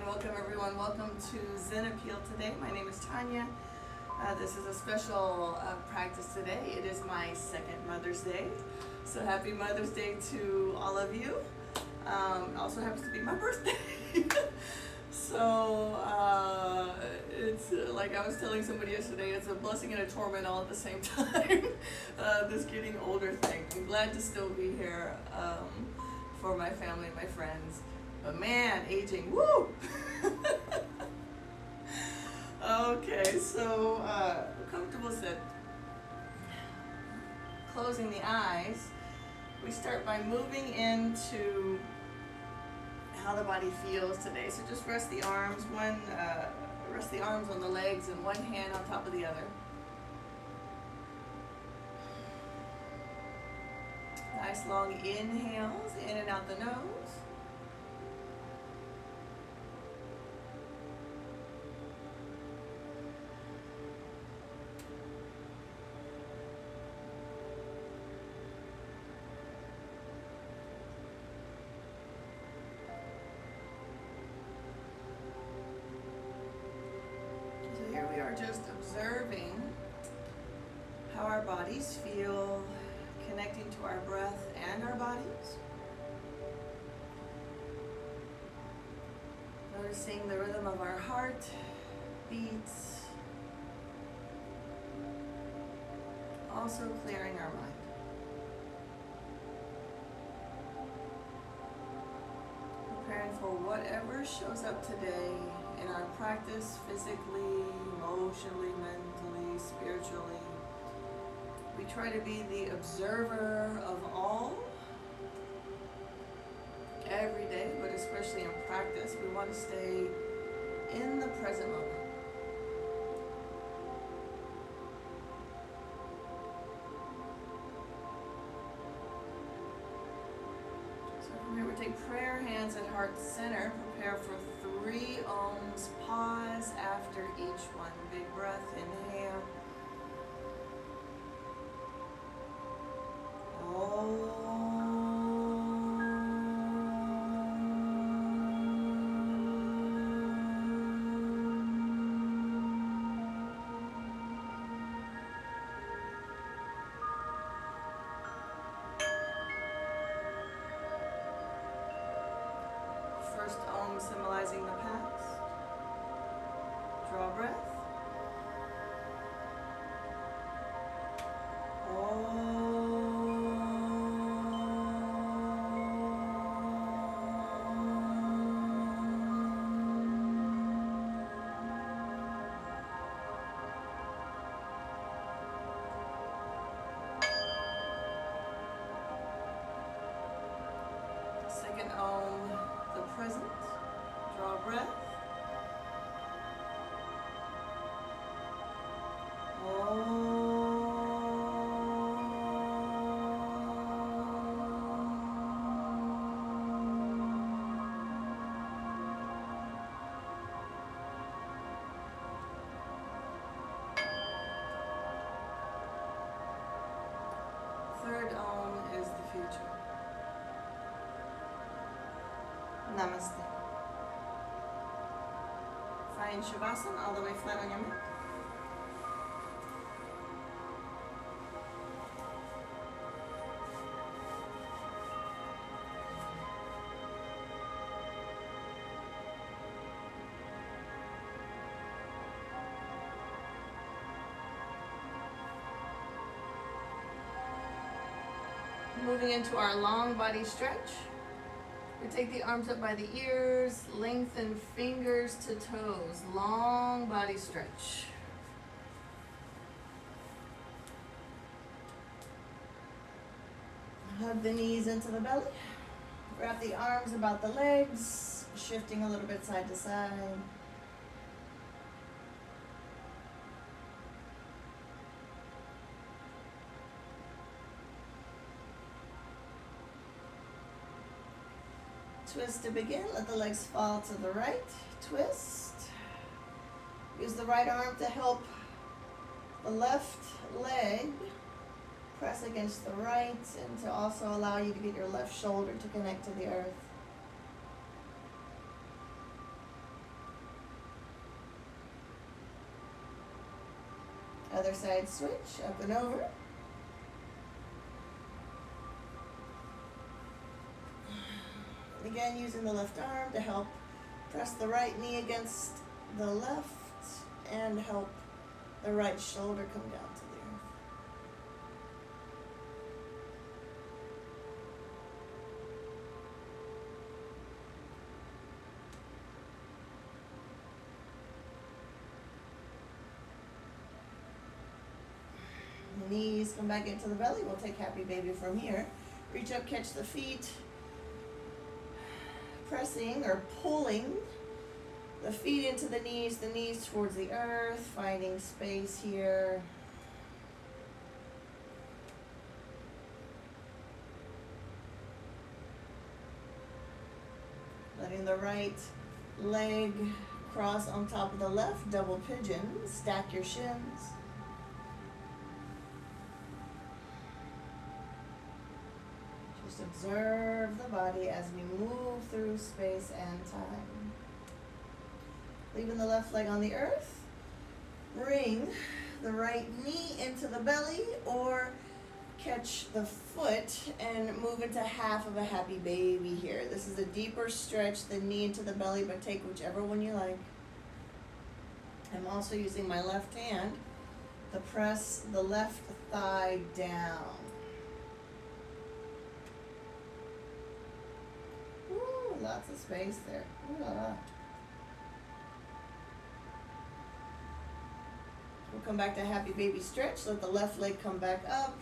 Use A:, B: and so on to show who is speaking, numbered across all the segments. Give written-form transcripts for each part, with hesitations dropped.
A: welcome everyone. Welcome to Zen Peale today. My name is Tanya. This is a special practice today. It is my second Mother's Day. So happy Mother's Day to all of you. Also happens to be my birthday. So it's like I was telling somebody yesterday, it's a blessing and a torment all at the same time. This getting older thing. I'm glad to still be here for my family and my friends. But man, aging, woo! Okay, so comfortable sit. Closing the eyes. We start by moving into how the body feels today. So just rest the arms, rest the arms on the legs and one hand on top of the other. Nice long inhales, in and out the nose. We are just observing how our bodies feel, connecting to our breath and our bodies. Noticing the rhythm of our heart beats. Also clearing our mind. Preparing for whatever shows up today in our practice, physically, emotionally, mentally, spiritually. We try to be the observer of all every day, but especially in practice, we want to stay in the present moment. Remember, take prayer hands at heart center. Prepare for 3 ohms. Pause after each one. Big breath. Inhale. First Om symbolizing the past. Draw breath. Second Om, the present. Draw breath. Third Om is the future. Namaste. Find Shavasana all the way flat on your mat. Moving into our long body stretch. We take the arms up by the ears, lengthen fingers to toes, long body stretch. Hug the knees into the belly. Wrap the arms about the legs, shifting a little bit side to side. Twist to begin. Let the legs fall to the right. Twist. Use the right arm to help the left leg press against the right and to also allow you to get your left shoulder to connect to the earth. Other side switch, up and over. And again, using the left arm to help press the right knee against the left and help the right shoulder come down to the earth. The knees come back into the belly. We'll take happy baby from here. Reach up, catch the feet. Pressing or pulling the feet into the knees towards the earth, finding space here. Letting the right leg cross on top of the left, double pigeon, stack your shins. Just observe the body as we move through space and time. Leaving the left leg on the earth. Bring the right knee into the belly or catch the foot and move into half of a happy baby here. This is a deeper stretch than knee into the belly, but take whichever one you like. I'm also using my left hand to press the left thigh down. Ooh, lots of space there. Ooh la la. We'll come back to happy baby stretch. Let the left leg come back up.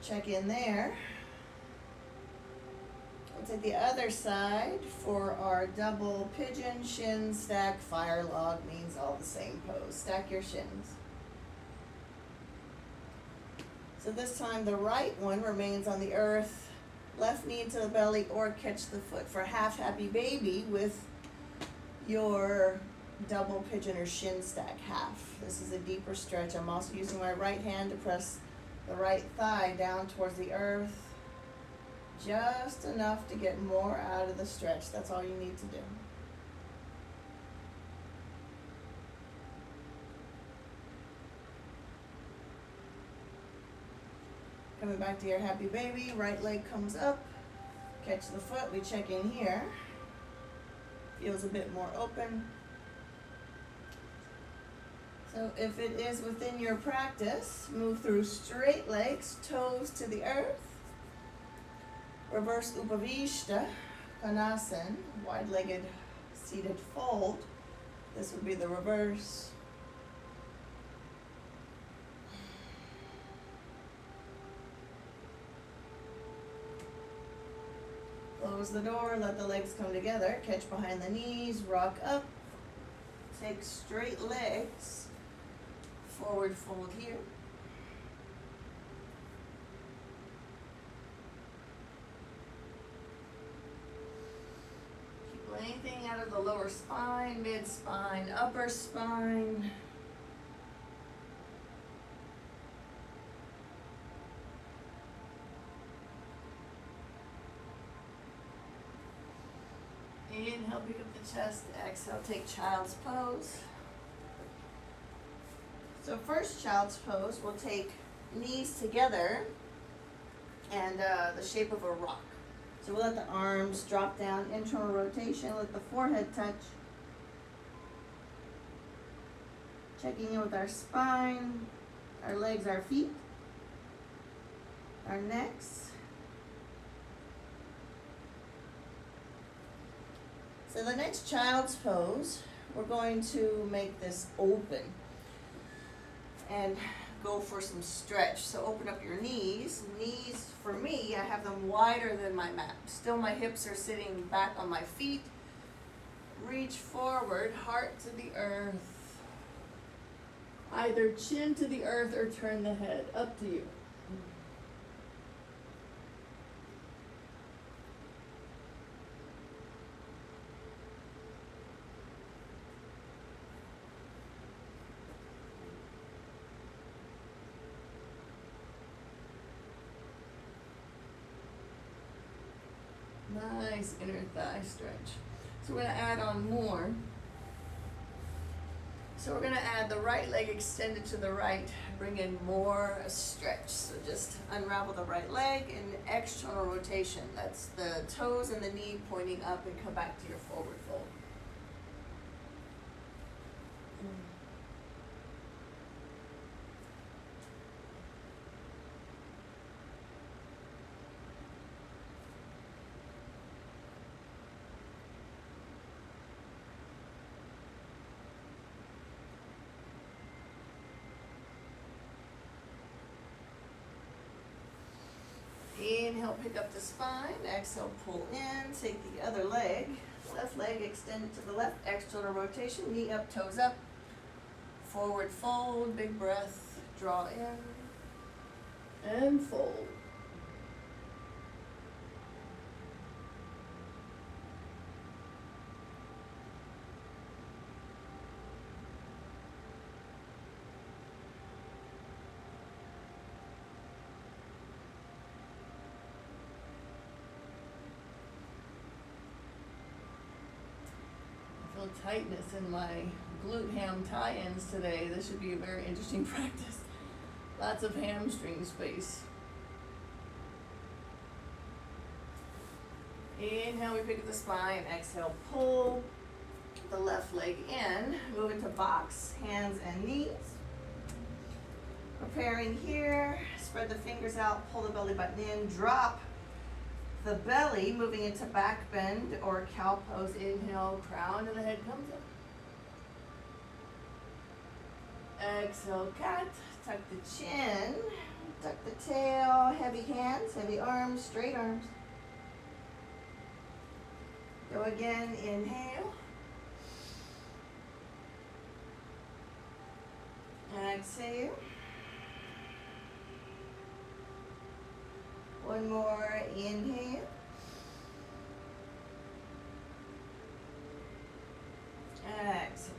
A: Check in there. We'll take the other side for our double pigeon, shin stack, fire log, means all the same pose. Stack your shins. So this time the right one remains on the earth, left knee into the belly or catch the foot for half happy baby with your double pigeon or shin stack half. This is a deeper stretch. I'm also using my right hand to press the right thigh down towards the earth. Just enough to get more out of the stretch. That's all you need to do. Coming back to your happy baby, right leg comes up, catch the foot, we check in here. Feels a bit more open. So if it is within your practice, move through straight legs, toes to the earth. Reverse Upavishta, Konasana, wide-legged seated fold. This would be the reverse. Close the door, let the legs come together, catch behind the knees, rock up, take straight legs, forward fold here. Keep anything out of the lower spine, mid spine, upper spine. Inhale, pick up the chest, exhale, take child's pose. So first child's pose, we'll take knees together and the shape of a rock. So we'll let the arms drop down, internal rotation, let the forehead touch. Checking in with our spine, our legs, our feet, our necks. So the next child's pose, we're going to make this open and go for some stretch. So open up your knees. Knees, for me, I have them wider than my mat. Still my hips are sitting back on my feet. Reach forward, heart to the earth. Either chin to the earth or turn the head, up to you. Nice inner thigh stretch. So we're going to add on more. So we're gonna add the right leg extended to the right, bring in more stretch. So just unravel the right leg in external rotation. That's the toes and the knee pointing up, and come back to your forward fold. Inhale, pick up the spine. Exhale, pull in. Take the other leg. Left leg extended to the left. External rotation. Knee up, toes up. Forward fold. Big breath. Draw in. And fold. Tightness in my glute ham tie-ins today. This should be a very interesting practice. Lots of hamstring space. Inhale, we pick up the spine. Exhale, pull the left leg in. Move into box, hands and knees. Preparing here. Spread the fingers out. Pull the belly button in. Drop the belly, moving into back bend or cow pose. Inhale, crown of the head comes up. Exhale, cat. Tuck the chin, tuck the tail, heavy hands, heavy arms, straight arms. Go again, inhale. Exhale. One more, inhale. Exhale.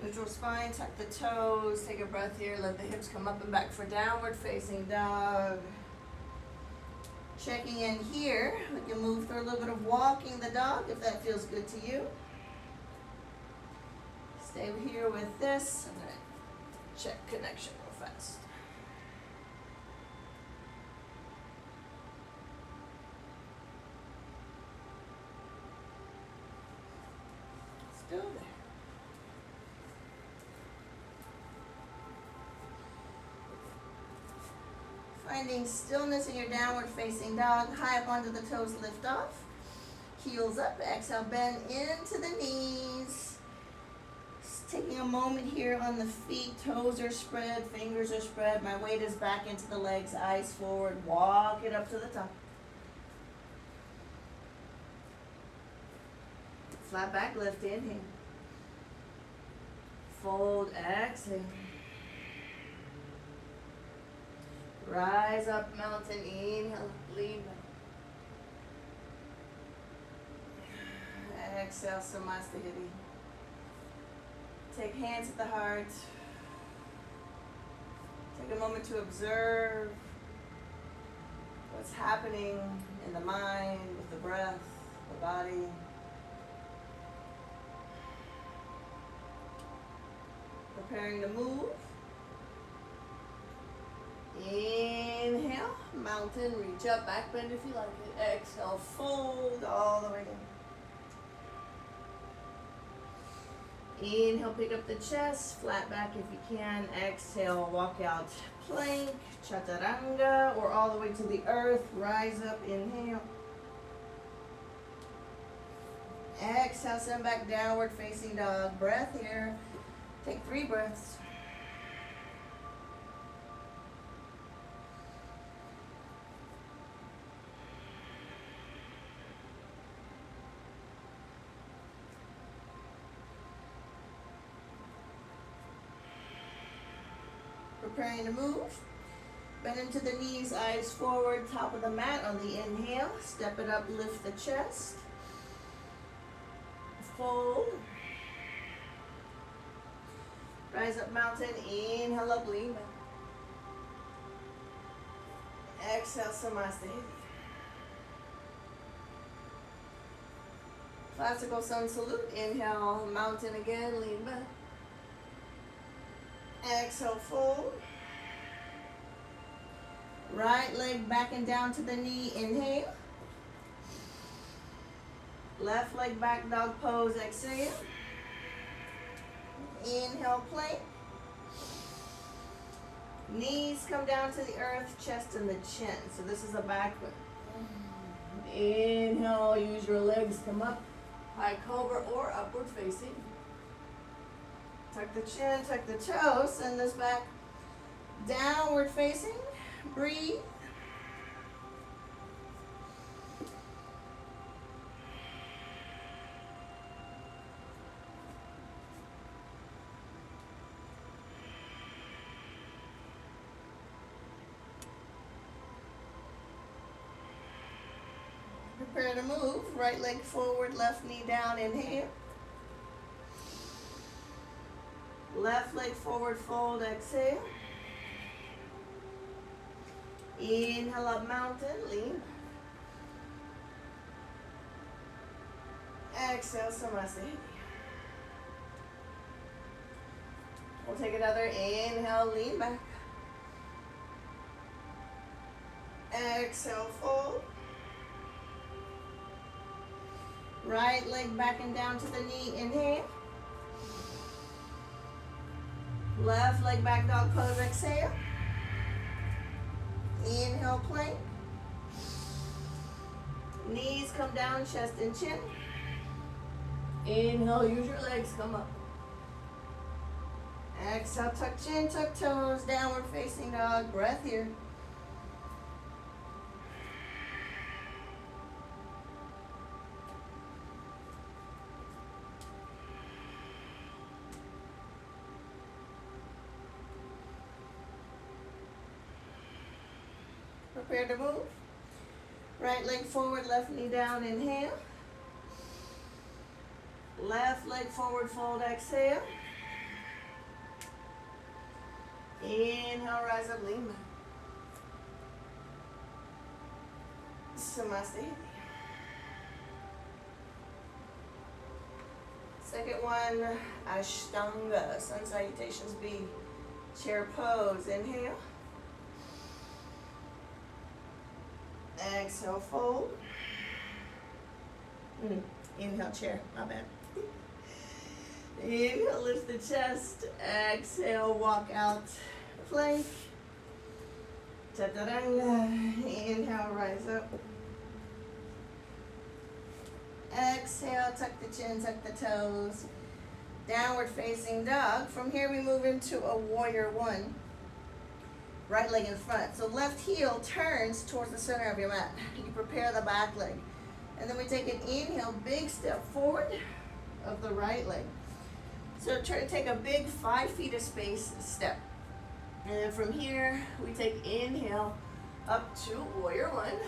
A: Neutral spine, tuck the toes, take a breath here, let the hips come up and back for downward facing dog. Checking in here, we can move through a little bit of walking the dog if that feels good to you. Stay here with this. I'm gonna check connection real fast. Still there. Finding stillness in your downward facing dog. High up onto the toes, lift off. Heels up, exhale, bend into the knees. Just taking a moment here on the feet. Toes are spread, fingers are spread. My weight is back into the legs, eyes forward. Walk it up to the top. Flat back, lift, inhale. Fold, exhale. Rise up, mountain, inhale, lean back. Exhale, Namaste. Take hands at the heart. Take a moment to observe what's happening in the mind, with the breath, the body. Preparing to move. Inhale, mountain, reach up, back bend if you like it. Exhale, fold all the way down. Inhale, pick up the chest, flat back if you can. Exhale, walk out, plank, chaturanga, or all the way to the earth. Rise up, inhale. Exhale, send back downward facing dog. Breath here. Take 3 breaths. Preparing to move. Bend into the knees, eyes forward, top of the mat on the inhale. Step it up, lift the chest. Fold. Rise up, mountain, inhale up, lean back. Exhale, Namaste. Classical sun salute. Inhale, mountain again, lean back. Exhale, fold. Right leg back and down to the knee, inhale. Left leg back, dog pose, exhale. Inhale, plank. Knees come down to the earth, chest and the chin. So this is a back one. Inhale, use your legs, come up. High cobra or upward facing. Tuck the chin, tuck the toes, send this back. Downward facing, breathe. Prepare to move. Right leg forward, left knee down, inhale. Left leg forward, fold, exhale. Inhale up mountain, lean. Exhale, Namaste. We'll take another inhale, lean back. Exhale, fold. Right leg back and down to the knee, inhale. Left leg back, dog pose, exhale. Inhale, plank. Knees come down, chest and chin. Inhale, use your legs, come up. Exhale, tuck chin, tuck toes, downward facing dog, breath here. Prepare to move. Right leg forward, left knee down, inhale. Left leg forward, fold, exhale. Inhale, rise up, lean back. Namaste. Second one, Ashtanga. Sun salutations B. Chair pose, inhale. Exhale, fold. Inhale, chair, my bad. Inhale, lift the chest. Exhale, walk out, plank. Chaturanga. Inhale, rise up. Exhale, tuck the chin, tuck the toes. Downward facing dog. From here we move into a warrior one. Right leg in front. So left heel turns towards the center of your mat. You prepare the back leg. And then we take an inhale, big step forward of the right leg. So try to take a big 5 feet of space step. And then from here, we take inhale up to warrior one.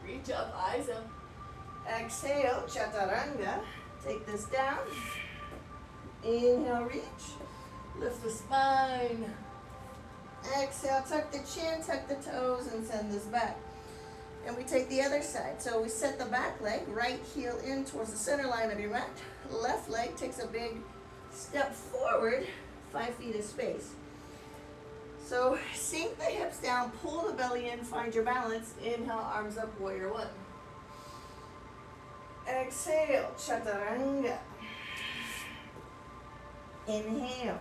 A: Reach up, eyes up. Exhale, chaturanga. Take this down. Inhale, reach. Lift the spine. Exhale, tuck the chin, tuck the toes, and send this back. And we take the other side. So we set the back leg, right heel in towards the center line of your mat. Left leg takes a big step forward, 5 feet of space. So sink the hips down, pull the belly in, find your balance. Inhale, arms up, warrior one. Exhale, chaturanga. Inhale,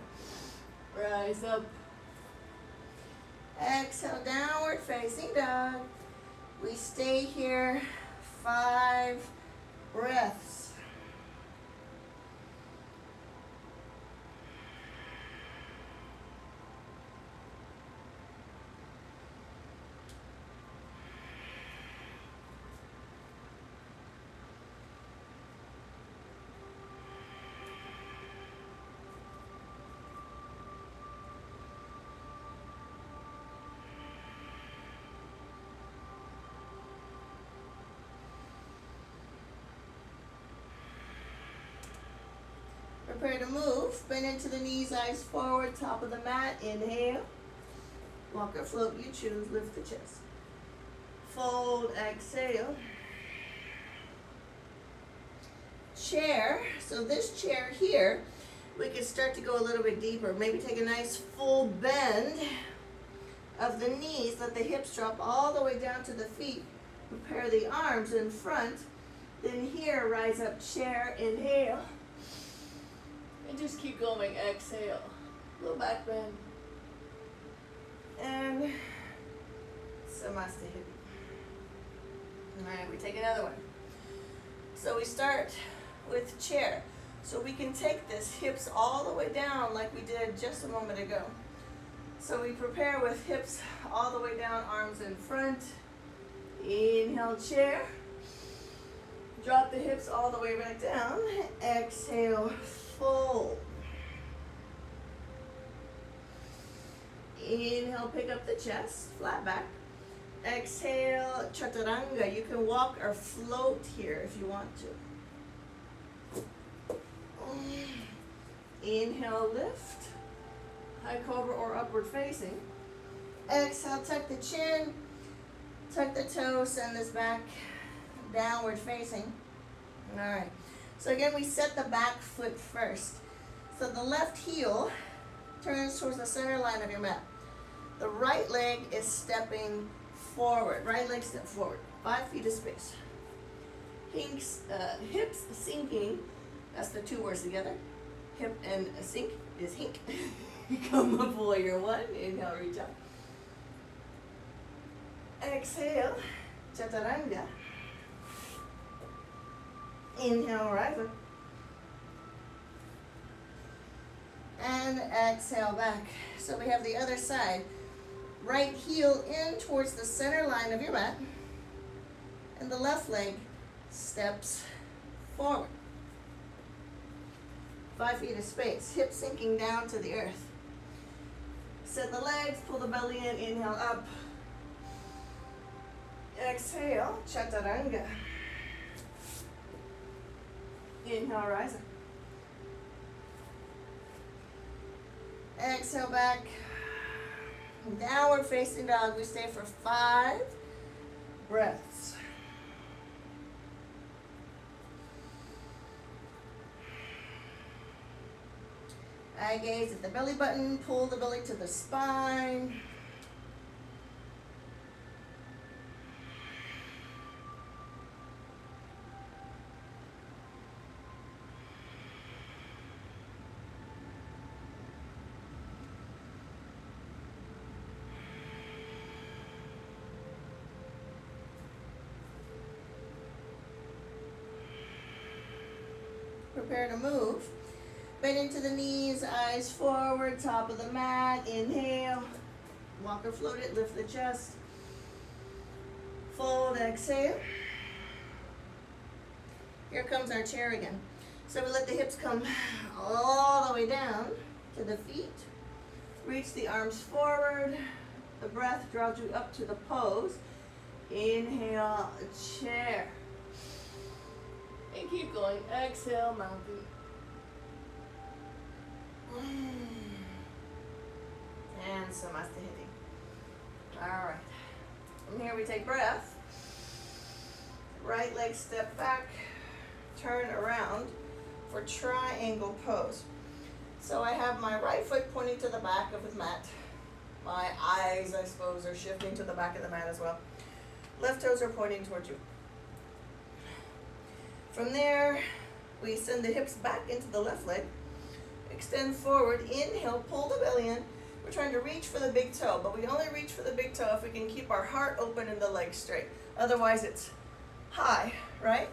A: rise up. Exhale, downward facing dog. We stay here 5 breaths. Prepare to move. Bend into the knees, eyes forward, top of the mat. Inhale. Walk or float, you choose. Lift the chest. Fold, exhale. chair. So this chair here, we can start to go a little bit deeper. Maybe take a nice full bend of the knees. Let the hips drop all the way down to the feet. Prepare the arms in front. Then here, rise up, chair, inhale. And just keep going, exhale. Little back bend. And Namaste. Alright, we take another one. So we start with chair. So we can take this hips all the way down like we did just a moment ago. So we prepare with hips all the way down, arms in front. Inhale, chair. Drop the hips all the way back down. Exhale, fold. Inhale, pick up the chest, flat back. Exhale, chaturanga. You can walk or float here if you want to. Inhale, lift. High cobra or upward facing. Exhale, tuck the chin. Tuck the toes, send this back downward facing. Alright. So again, we set the back foot first. So the left heel turns towards the center line of your mat. The right leg is stepping forward. Right leg step forward. 5 feet of space. Hips sinking. That's the two words together. Hip and sink is hink. Come up, warrior one. Inhale, reach up. Exhale, chaturanga. Inhale, rise up. And exhale back. So we have the other side. Right heel in towards the center line of your mat. And the left leg steps forward. 5 feet of space. Hips sinking down to the earth. Set the legs, pull the belly in, inhale up. Exhale, chaturanga. Inhale, rise up. Exhale back. Downward facing dog. We stay for 5 breaths. Eye gaze at the belly button. Pull the belly to the spine. Prepare to move. Bend into the knees, eyes forward, top of the mat. Inhale. Walk or float it, lift the chest. Fold, exhale. Here comes our chair again. So we let the hips come all the way down to the feet. Reach the arms forward. The breath draws you up to the pose. Inhale, chair. And keep going. Exhale, mountain. And Namaste hitting. Alright. From here we take breath. Right leg step back. Turn around for triangle pose. So I have my right foot pointing to the back of the mat. My eyes, I suppose, are shifting to the back of the mat as well. Left toes are pointing towards you. From there, we send the hips back into the left leg. Extend forward, inhale, pull the belly in. We're trying to reach for the big toe, but we only reach for the big toe if we can keep our heart open and the legs straight. Otherwise, it's high, right?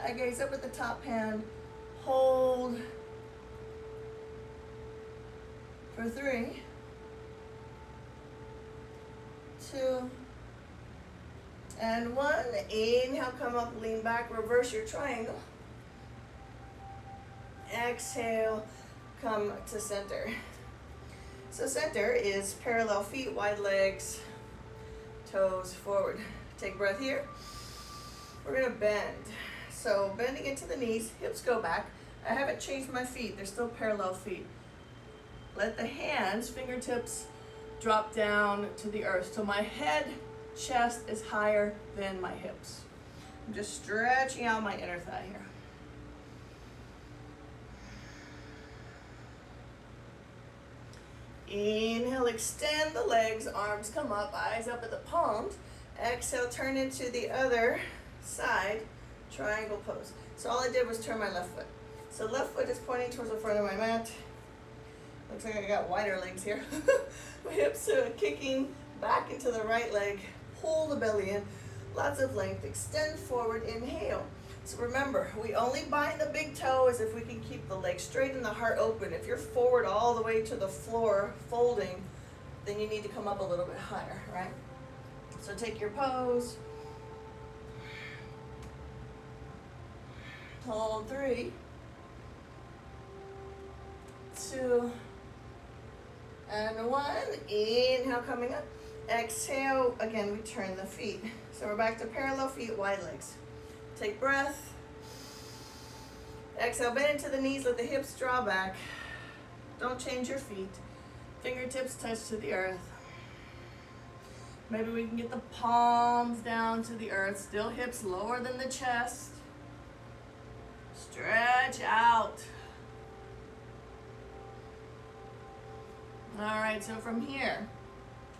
A: I gaze up at the top hand, hold for 3, 2, and 1. Inhale, come up, lean back, reverse your triangle. Exhale, come to center. So center is parallel feet, wide legs, toes forward. Take breath here. We're gonna bend. So bending into the knees, hips go back. I haven't changed my feet, they're still parallel feet. Let the hands, fingertips, drop down to the earth. So my head, chest is higher than my hips. I'm just stretching out my inner thigh here. Inhale, extend the legs, arms come up, eyes up at the palms. Exhale, turn into the other side, triangle pose. So all I did was turn my left foot. So left foot is pointing towards the front of my mat. Looks like I got wider legs here. My hips are kicking back into the right leg. Pull the belly in. Lots of length. Extend forward. Inhale. So remember, we only bind the big toe as if we can keep the leg straight and the heart open. If you're forward all the way to the floor, folding, then you need to come up a little bit higher, right? So take your pose. Hold 3, 2, and 1. Inhale, coming up. Exhale, again, we turn the feet. So we're back to parallel feet, wide legs. Take breath. Exhale, bend into the knees, let the hips draw back. Don't change your feet. Fingertips touch to the earth. Maybe we can get the palms down to the earth. Still hips lower than the chest. Stretch out. All right, so from here,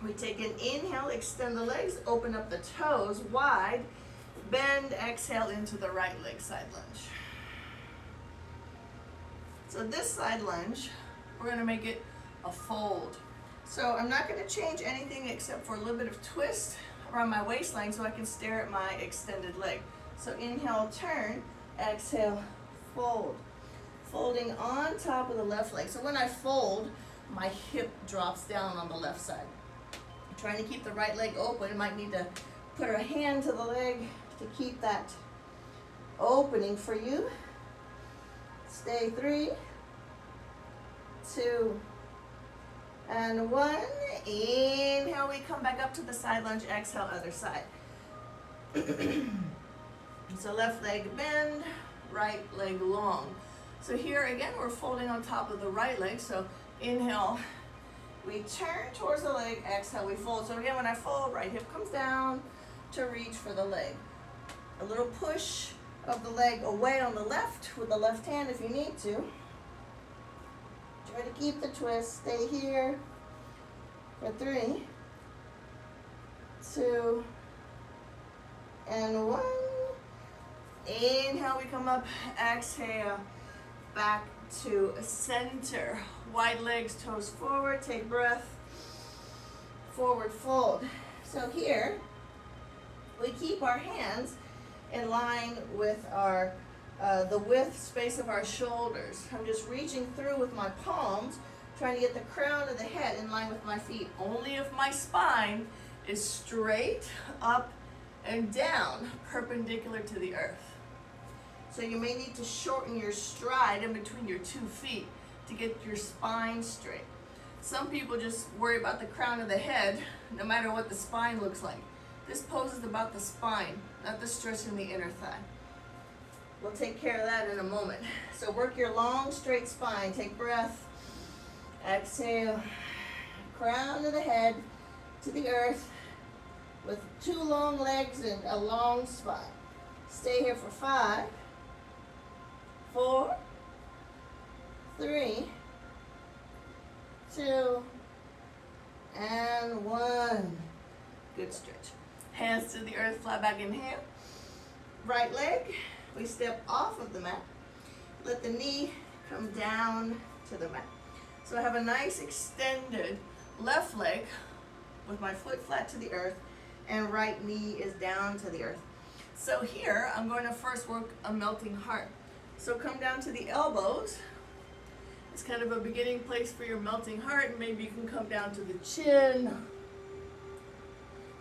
A: we take an inhale, extend the legs, open up the toes wide, bend, exhale into the right leg, side lunge. So this side lunge, we're gonna make it a fold. So I'm not gonna change anything except for a little bit of twist around my waistline so I can stare at my extended leg. So inhale, turn, exhale, fold. Folding on top of the left leg. So when I fold, my hip drops down on the left side. I'm trying to keep the right leg open. I might need to put a hand to the leg to keep that opening for you. Stay 3, 2, and 1. Inhale, we come back up to the side lunge. Exhale, other side. So left leg bend, right leg long. So here again, we're folding on top of the right leg. So inhale, we turn towards the leg. Exhale, we fold. So again, when I fold, right hip comes down to reach for the leg. A little push of the leg away on the left with the left hand if you need to. Try to keep the twist. Stay here for 3, 2, and 1. Inhale, we come up. Exhale, back to center. Wide legs, toes forward. Take breath. Forward fold. So here, we keep our hands in line with our the width space of our shoulders. I'm just reaching through with my palms, trying to get the crown of the head in line with my feet. Only if my spine is straight up and down, perpendicular to the earth. So you may need to shorten your stride in between your 2 feet to get your spine straight. Some people just worry about the crown of the head, no matter what the spine looks like. This pose is about the spine, not the stretch in the inner thigh. We'll take care of that in a moment. So work your long, straight spine. Take breath. Exhale. Crown of the head to the earth with 2 long legs and a long spine. Stay here for 5, 4, 3, 2, and 1. Good stretch. Hands to the earth, flat back, inhale. Right leg, we step off of the mat. Let the knee come down to the mat. So I have a nice extended left leg with my foot flat to the earth and right knee is down to the earth. So here, I'm going to first work a melting heart. So come down to the elbows. It's kind of a beginning place for your melting heart. Maybe you can come down to the chin.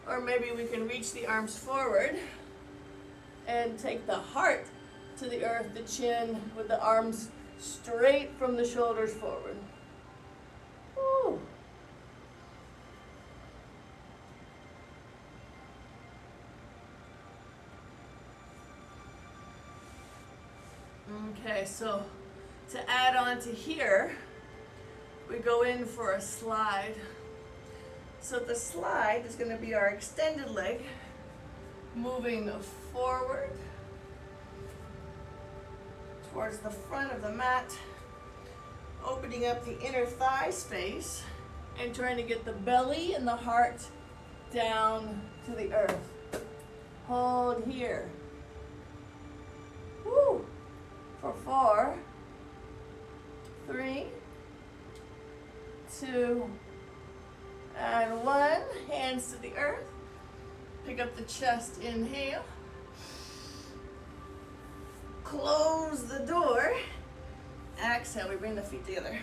A: Or maybe we can reach the arms forward and take the heart to the earth, the chin, with the arms straight from the shoulders forward. Woo. Okay, so to add on to here, we go in for a slide. So the slide is going to be our extended leg, moving forward towards the front of the mat, opening up the inner thigh space and trying to get the belly and the heart down to the earth. Hold here. Woo. For 4, 3, 2, and 1. Hands to the earth. Pick up the chest, inhale. Close the door. Exhale, we bring the feet together.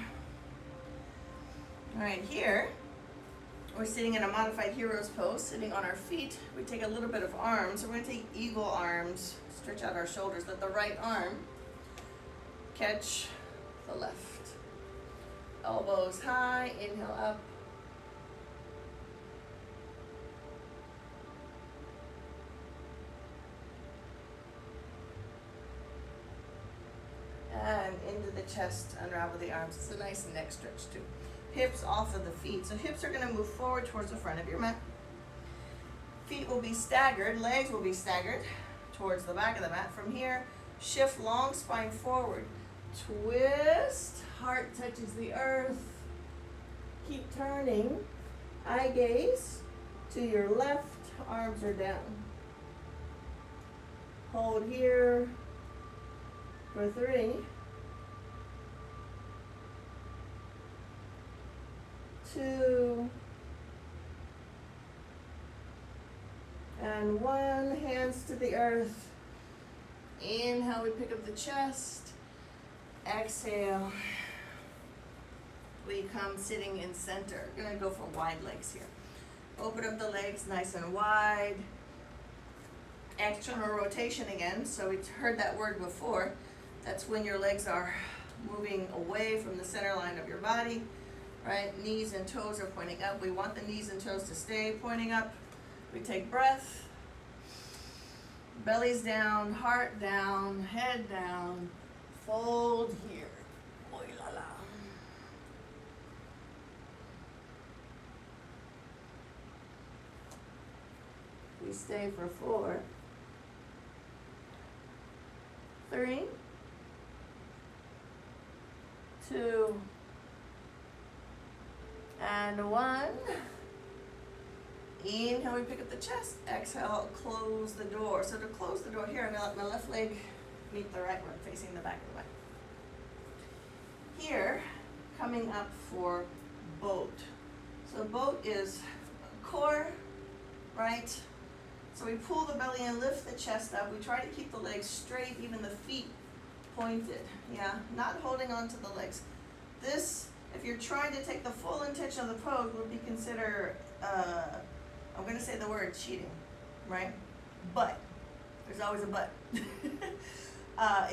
A: All right, here, we're sitting in a modified hero's pose, sitting on our feet. We take a little bit of arms. So we're gonna take eagle arms, stretch out our shoulders. Let the right arm catch the left. Elbows high, inhale up. And into the chest, unravel the arms. It's a nice neck stretch too. Hips off of the feet. So hips are gonna move forward towards the front of your mat. Feet will be staggered, legs will be staggered towards the back of the mat. From here, shift long spine forward. Twist, heart touches the earth. Keep turning. Eye gaze to your left, arms are down. Hold here for 3, 2, and 1. Hands to the earth. Inhale, we pick up the chest. Exhale, we come sitting in center. We're gonna go for wide legs here. Open up the legs nice and wide. External rotation again. So we heard that word before. That's when your legs are moving away from the center line of your body, right? Knees and toes are pointing up. We want the knees and toes to stay pointing up. We take breath. Belly's down, heart down, head down. Fold here. Oy la la. We stay for 4, 3, 2, and 1. Inhale, we pick up the chest. Exhale, close the door. So to close the door here, I'm gonna let my left leg meet the right one, facing the back of the mat. Here, coming up for boat. So boat is core, right? So we pull the belly and lift the chest up. We try to keep the legs straight, even the feet pointed. Yeah, not holding on to the legs. This, if you're trying to take the full intention of the pose, would be considered, I'm going to say the word cheating, right? But, there's always a but.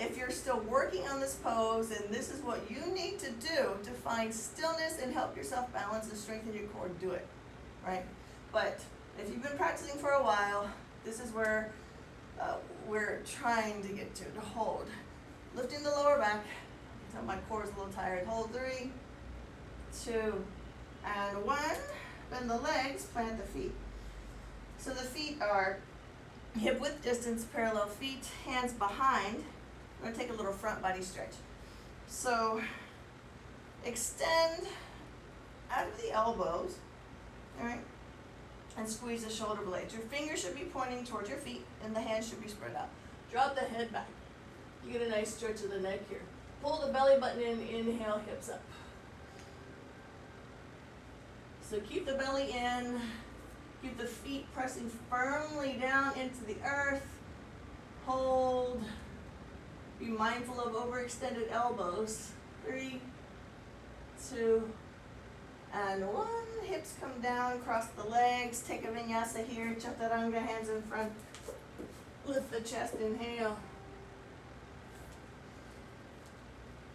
A: If you're still working on this pose, and this is what you need to do to find stillness and help yourself balance and strengthen your core, do it, right? But if you've been practicing for a while, this is where we're trying to get to hold. Lifting the lower back, until my core is a little tired. Hold 3, 2, and 1. Bend the legs, plant the feet. So the feet are hip width distance, parallel feet, hands behind. I'm going to take a little front body stretch. So extend out of the elbows, all right, and squeeze the shoulder blades. Your fingers should be pointing towards your feet and the hands should be spread out. Drop the head back. You get a nice stretch of the neck here. Pull the belly button in, inhale, hips up. So keep the belly in, keep the feet pressing firmly down into the earth. Hold. Be mindful of overextended elbows. 3, 2, and 1. Hips come down, cross the legs. Take a vinyasa here. Chaturanga, hands in front. Lift the chest, inhale.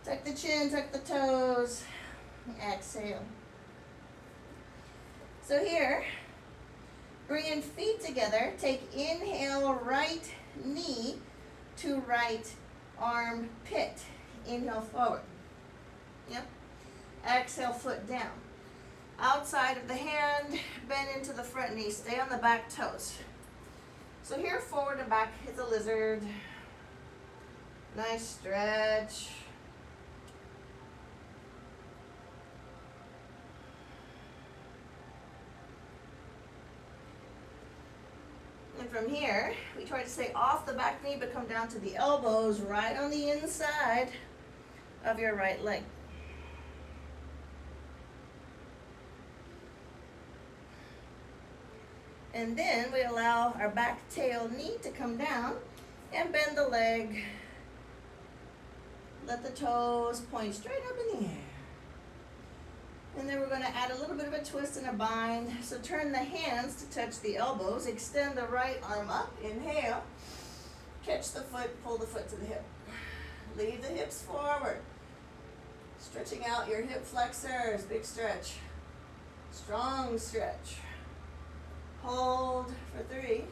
A: Tuck the chin, tuck the toes. Exhale. So here, bringing feet together, take inhale, right knee to right armpit. Inhale forward. Yep. Exhale, foot down. Outside of the hand, bend into the front knee. Stay on the back toes. So here, forward and back is a lizard. Nice stretch. And from here, we try to stay off the back knee, but come down to the elbows right on the inside of your right leg. And then we allow our back tail knee to come down and bend the leg. Let the toes point straight up in the air. And then we're going to add a little bit of a twist and a bind. So turn the hands to touch the elbows. Extend the right arm up. Inhale. Catch the foot. Pull the foot to the hip. Lead the hips forward. Stretching out your hip flexors. Big stretch. Strong stretch. Hold for 3,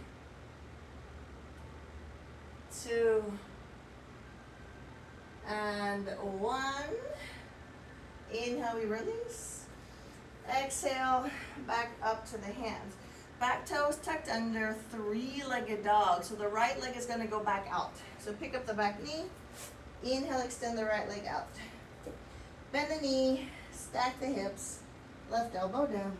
A: 2, and 1. Inhale, we release. Exhale, back up to the hands. Back toes tucked under, 3-legged dog. So the right leg is going to go back out. So pick up the back knee. Inhale, extend the right leg out. Bend the knee, stack the hips, left elbow down.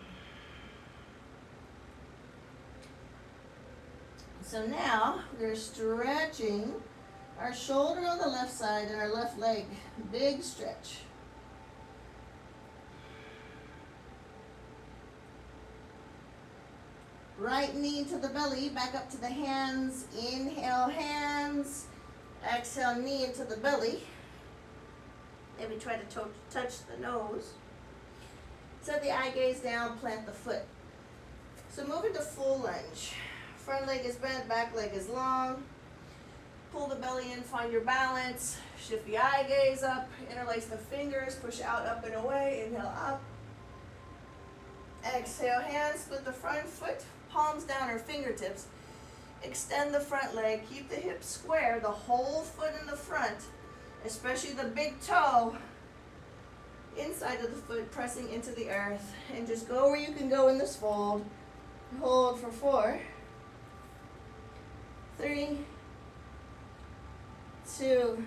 A: So now we're stretching our shoulder on the left side and our left leg. Big stretch. Right knee to the belly, back up to the hands. Inhale, hands. Exhale, knee into the belly. And we try to touch the nose. Set the eye gaze down, plant the foot. So move into full lunge. Front leg is bent, back leg is long. Pull the belly in, find your balance. Shift the eye gaze up, interlace the fingers, push out, up and away. Inhale, up. Exhale, hands, split the front foot, palms down or fingertips. Extend the front leg, keep the hips square, the whole foot in the front, especially the big toe, inside of the foot, pressing into the earth. And just go where you can go in this fold. Hold for 4, 3, 2,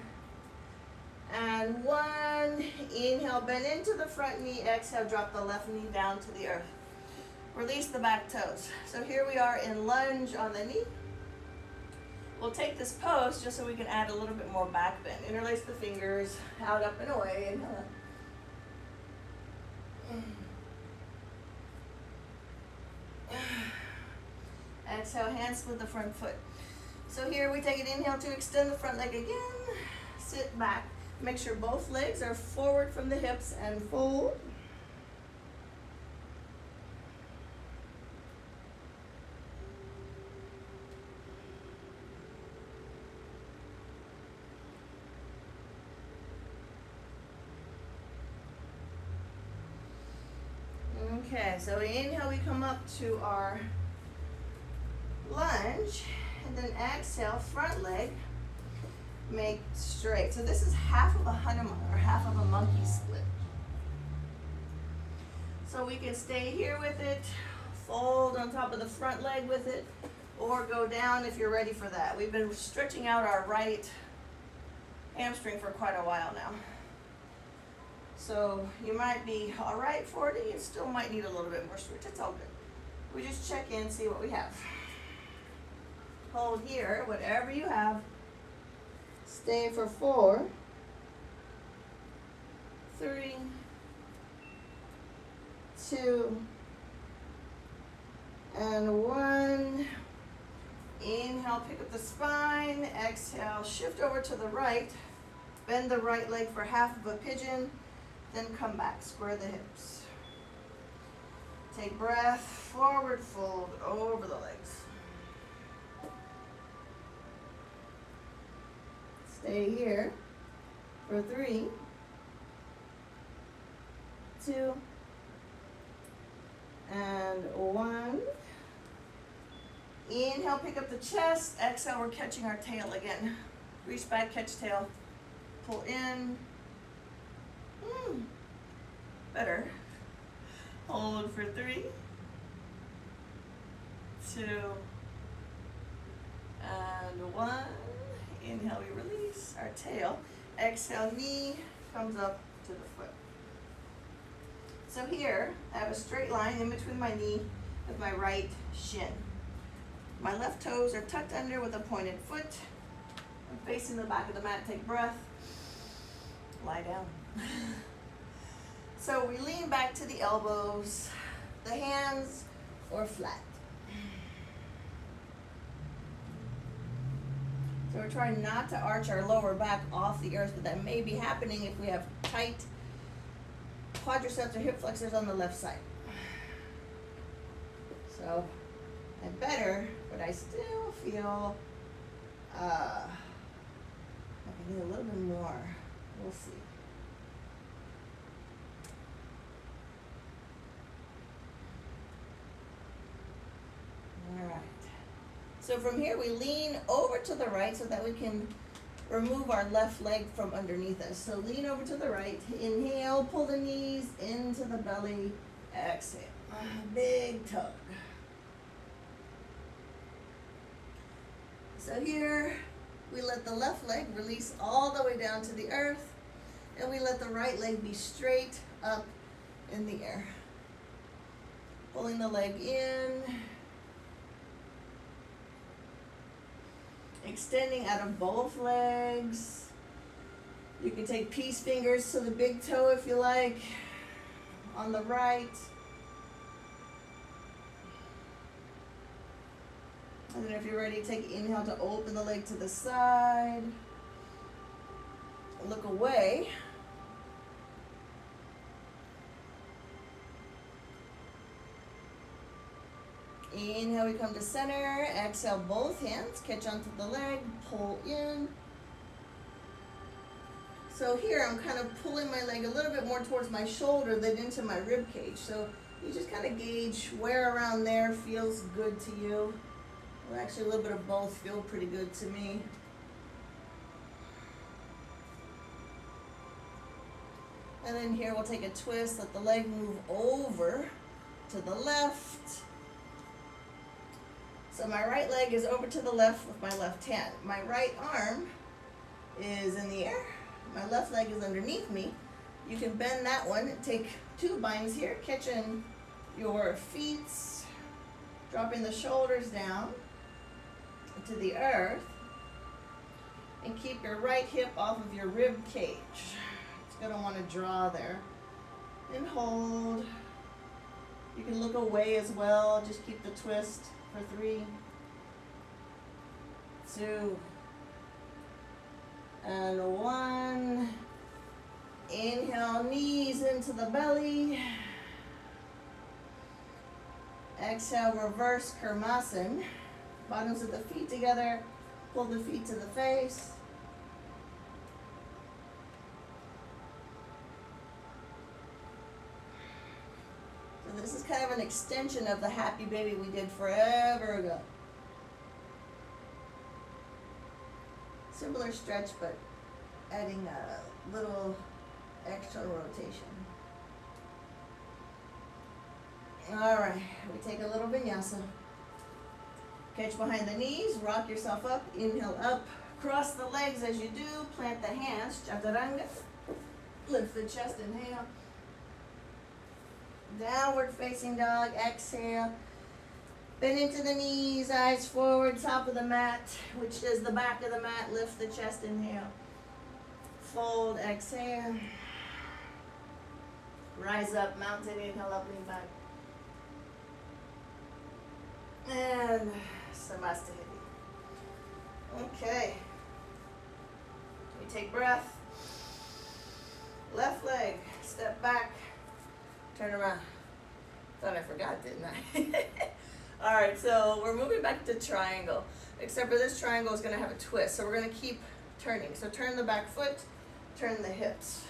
A: and 1. Inhale, bend into the front knee. Exhale, drop the left knee down to the earth. Release the back toes. So here we are in lunge on the knee. We'll take this pose just so we can add a little bit more back bend. Interlace the fingers, out, up, and away. Inhale. Exhale, hands split the front foot. So here we take an inhale to extend the front leg again. Sit back. Make sure both legs are forward from the hips and fold. Okay, so inhale, we come up to our lunge, and then exhale, front leg, make straight. So this is half of a Hanuman, or half of a monkey split. So we can stay here with it, fold on top of the front leg with it, or go down if you're ready for that. We've been stretching out our right hamstring for quite a while now. So you might be all right for it, and you still might need a little bit more stretch. It's all good. We just check in, see what we have. Hold here, whatever you have. Stay for 4, 3, 2, and 1. Inhale, pick up the spine. Exhale, shift over to the right. Bend the right leg for half of a pigeon. Then come back, square the hips. Take breath, forward fold over the legs. Stay here for 3, 2, and 1. Inhale, pick up the chest. Exhale, we're catching our tail again. Reach back, catch tail. Pull in. Better. Hold for 3, 2, And one. Inhale, we release our tail. Exhale, knee comes up to the foot. So here, I have a straight line in between my knee with my right shin. My left toes are tucked under with a pointed foot. I'm facing the back of the mat. Take breath. Lie down. So we lean back to the elbows, the hands or flat. So we're trying not to arch our lower back off the earth, but that may be happening if we have tight quadriceps or hip flexors on the left side. So I better, but I still feel like I need a little bit more. We'll see. All right. So from here we lean over to the right so that we can remove our left leg from underneath us. So lean over to the right. Inhale, pull the knees into the belly. Exhale. Big tug. So here we let the left leg release all the way down to the earth, and we let the right leg be straight up in the air. Pulling the leg in. Extending out of both legs. You can take peace fingers to the big toe if you like, on the right. And then if you're ready, take inhale to open the leg to the side. Look away. Inhale, we come to center. Exhale, both hands catch onto the leg, pull in. So here I'm kind of pulling my leg a little bit more towards my shoulder than into my rib cage. So you just kind of gauge where around there feels good to you. Well, actually a little bit of both feel pretty good to me. And then here we'll take a twist, let the leg move over to the left. So my right leg is over to the left with my left hand. My right arm is in the air. My left leg is underneath me. You can bend that one. Take two binds here, catching your feet, dropping the shoulders down to the earth, and keep your right hip off of your rib cage. It's gonna want to draw there. And hold. You can look away as well. Just keep the twist for 3, 2, and 1. Inhale, knees into the belly. Exhale, reverse Kurmasan. Bottoms of the feet together. Pull the feet to the face. So this is kind of an extension of the happy baby we did forever ago. Similar stretch, but adding a little extra rotation. All right, we take a little vinyasa. Catch behind the knees, rock yourself up, inhale up, cross the legs as you do, plant the hands, chaturanga, lift the chest, inhale. Downward facing dog, exhale. Bend into the knees, eyes forward, top of the mat, which is the back of the mat, lift the chest, inhale. Fold, exhale. Rise up, mountain, inhale up, lean back. And Namaste. Okay. We take breath. Left leg, step back, turn around. Thought I forgot, didn't I? All right, so we're moving back to triangle, except for this triangle is gonna have a twist. So we're gonna keep turning. So turn the back foot, turn the hips.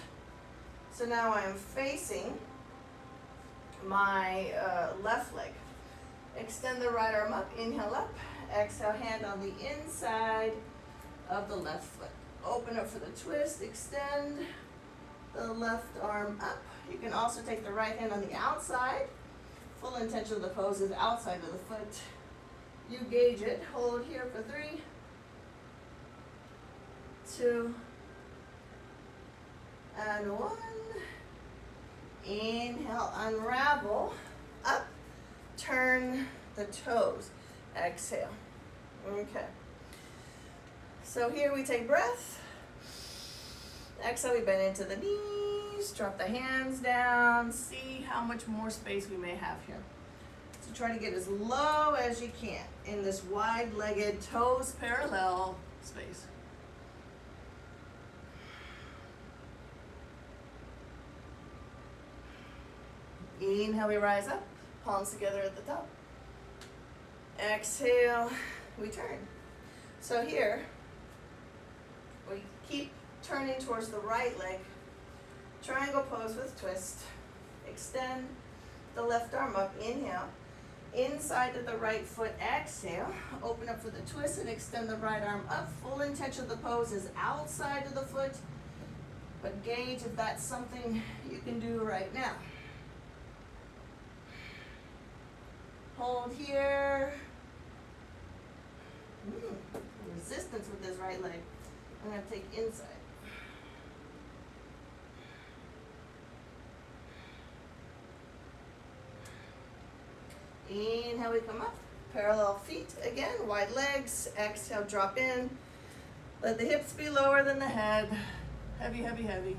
A: So now I'm facing my left leg. Extend the right arm up, inhale up, exhale, hand on the inside of the left foot. Open up for the twist, extend the left arm up. You can also take the right hand on the outside. Full intention of the pose is outside of the foot. You gauge it. Hold here for 3, 2, and 1. Inhale, unravel, up, turn the toes. Exhale. Okay. So here we take breath. Exhale, we bend into the knees, drop the hands down. See how much more space we may have here. So try to get as low as you can in this wide-legged, toes parallel space. Inhale, we rise up, palms together at the top. Exhale, we turn. So here, we keep turning towards the right leg. Triangle pose with twist. Extend the left arm up, inhale. Inside of the right foot, exhale. Open up for the twist and extend the right arm up. Full intention of the pose is outside of the foot, but gauge if that's something you can do right now. Hold here. Resistance with this right leg. I'm going to take inside. Inhale, we come up. Parallel feet again, wide legs. Exhale, drop in. Let the hips be lower than the head. Heavy, heavy, heavy.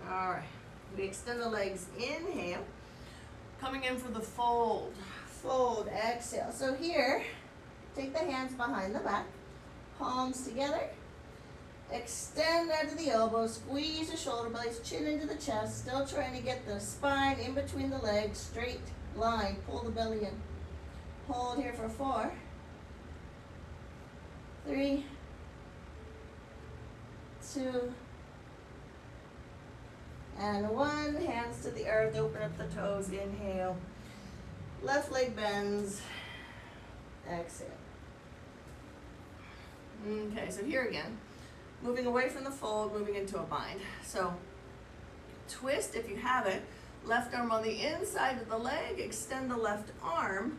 A: All right, we extend the legs, inhale. Coming in for the fold. Fold, exhale. So here, take the hands behind the back, palms together. Extend out to the elbows, squeeze the shoulder blades, chin into the chest. Still trying to get the spine in between the legs, straight line, pull the belly in. Hold here for 4, 3, 2, and 1. Hands to the earth, open up the toes, inhale. Left leg bends, exhale. Okay, so here again, moving away from the fold, moving into a bind. So twist if you have it, left arm on the inside of the leg, extend the left arm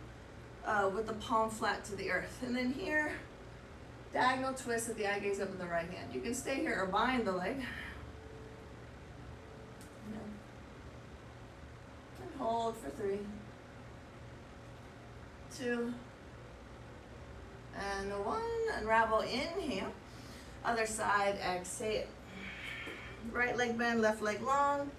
A: with the palm flat to the earth. And then here, diagonal twist with the eye gaze up in the right hand. You can stay here or bind the leg. And hold for 3, 2, and 1. Unravel, inhale. Other side, exhale. Right leg bend, left leg long.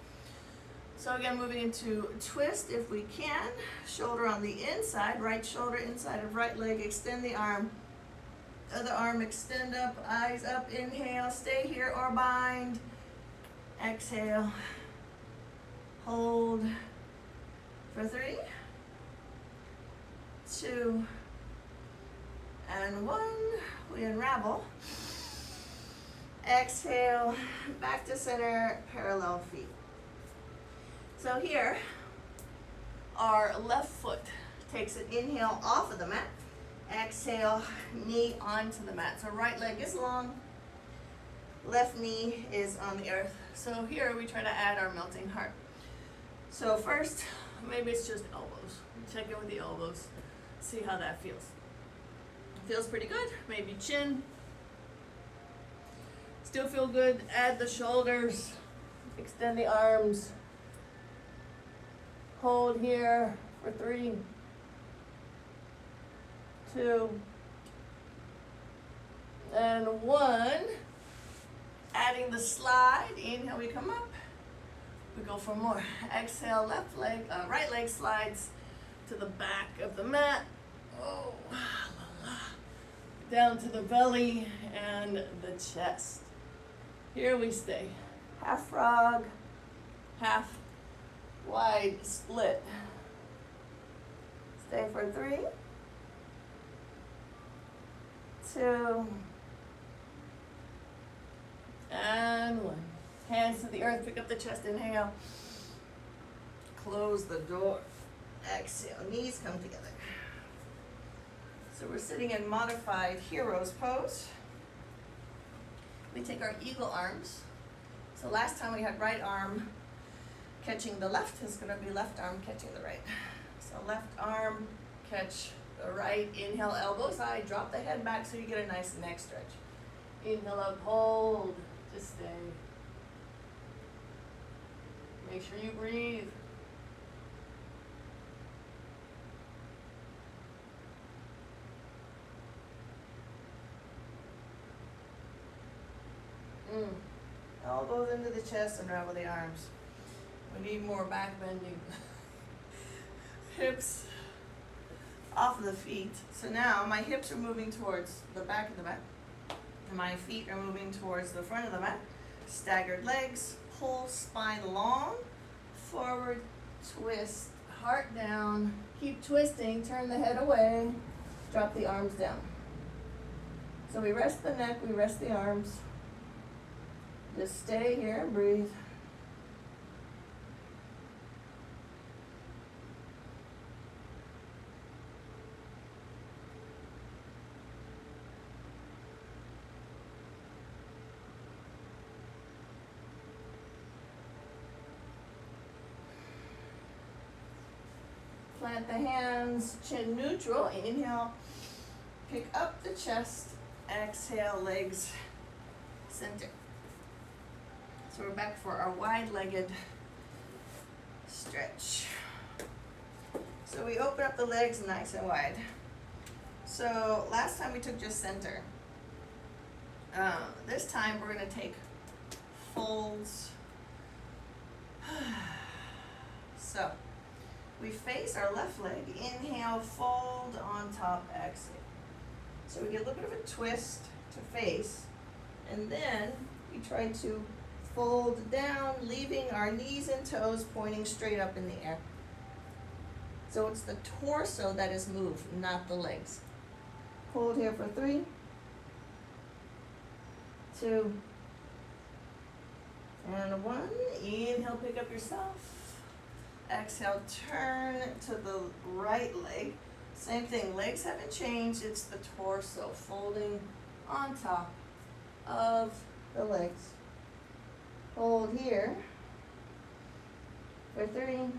A: So again, moving into twist if we can. Shoulder on the inside, right shoulder inside of right leg. Extend the arm. Other arm extend up, eyes up, inhale. Stay here or bind. Exhale. Hold for 3, 2, and 1. We unravel. Exhale, back to center, parallel feet. So here, our left foot takes an inhale off of the mat. Exhale, knee onto the mat. So right leg is long, left knee is on the earth. So here we try to add our melting heart. So first, maybe it's just elbows. Check in with the elbows, see how that feels. Feels pretty good. Maybe chin. Still feel good. Add the shoulders. Extend the arms. Hold here for 3, 2, and 1. Adding the slide. Inhale, we come up. We go for more. Exhale, left leg, right leg slides to the back of the mat. Oh, la la. Down to the belly and the chest. Here we stay. Half frog, half wide split. Stay for 3, 2, and 1. Hands to the earth, pick up the chest, inhale. Close the door. Exhale, knees come together. So we're sitting in modified hero's pose. We take our eagle arms. So last time we had right arm catching the left, is gonna be left arm catching the right. So left arm catch the right, inhale, elbow side, drop the head back so you get a nice neck stretch. Inhale up, hold, just stay. Make sure you breathe. Elbows into the chest, unravel the arms. We need more back bending. Hips off of the feet. So now my hips are moving towards the back of the mat. And my feet are moving towards the front of the mat. Staggered legs, pull spine long, forward, twist, heart down. Keep twisting, turn the head away, drop the arms down. So we rest the neck, we rest the arms. Just stay here and breathe. Plant the hands, chin neutral, inhale, pick up the chest, exhale, legs center. So we're back for our wide-legged stretch. So we open up the legs nice and wide. So last time we took just center. This time we're gonna take folds. So we face our left leg, inhale, fold on top, exhale. So we get a little bit of a twist to face, and then we try to fold down, leaving our knees and toes pointing straight up in the air. So it's the torso that is moved, not the legs. Hold here for 3, 2, and 1. Inhale, pick up yourself. Exhale, turn to the right leg. Same thing, legs haven't changed, it's the torso folding on top of the legs. Hold here for 3,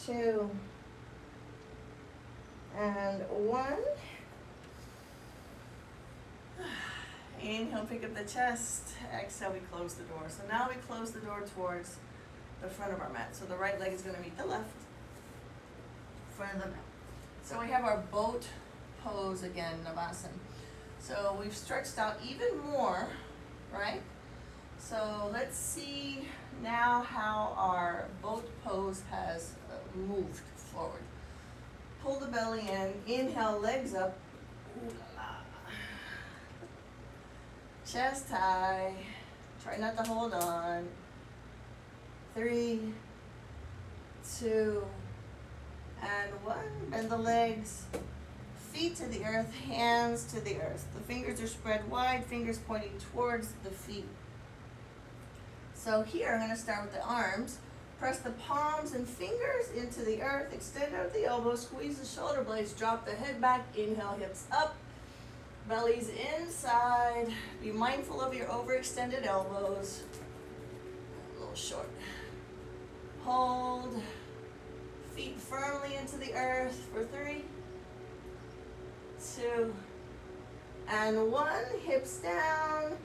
A: 2, and 1. Inhale, pick up the chest. Exhale, we close the door. So now we close the door towards the front of our mat. So the right leg is going to meet the left, front of the mat. So we have our boat pose again, Navasana. So we've stretched out even more, right? So let's see now how our boat pose has moved forward. Pull the belly in, inhale, legs up. Ooh la la. Chest high. Try not to hold on. 3, 2, and 1. Bend the legs. Feet to the earth, hands to the earth. The fingers are spread wide, fingers pointing towards the feet. So here I'm going to start with the arms. Press the palms and fingers into the earth, extend out the elbows, squeeze the shoulder blades, drop the head back, inhale, hips up, belly's inside. Be mindful of your overextended elbows. A little short. Hold. Feet firmly into the earth for 3, 2, and 1. Hips down.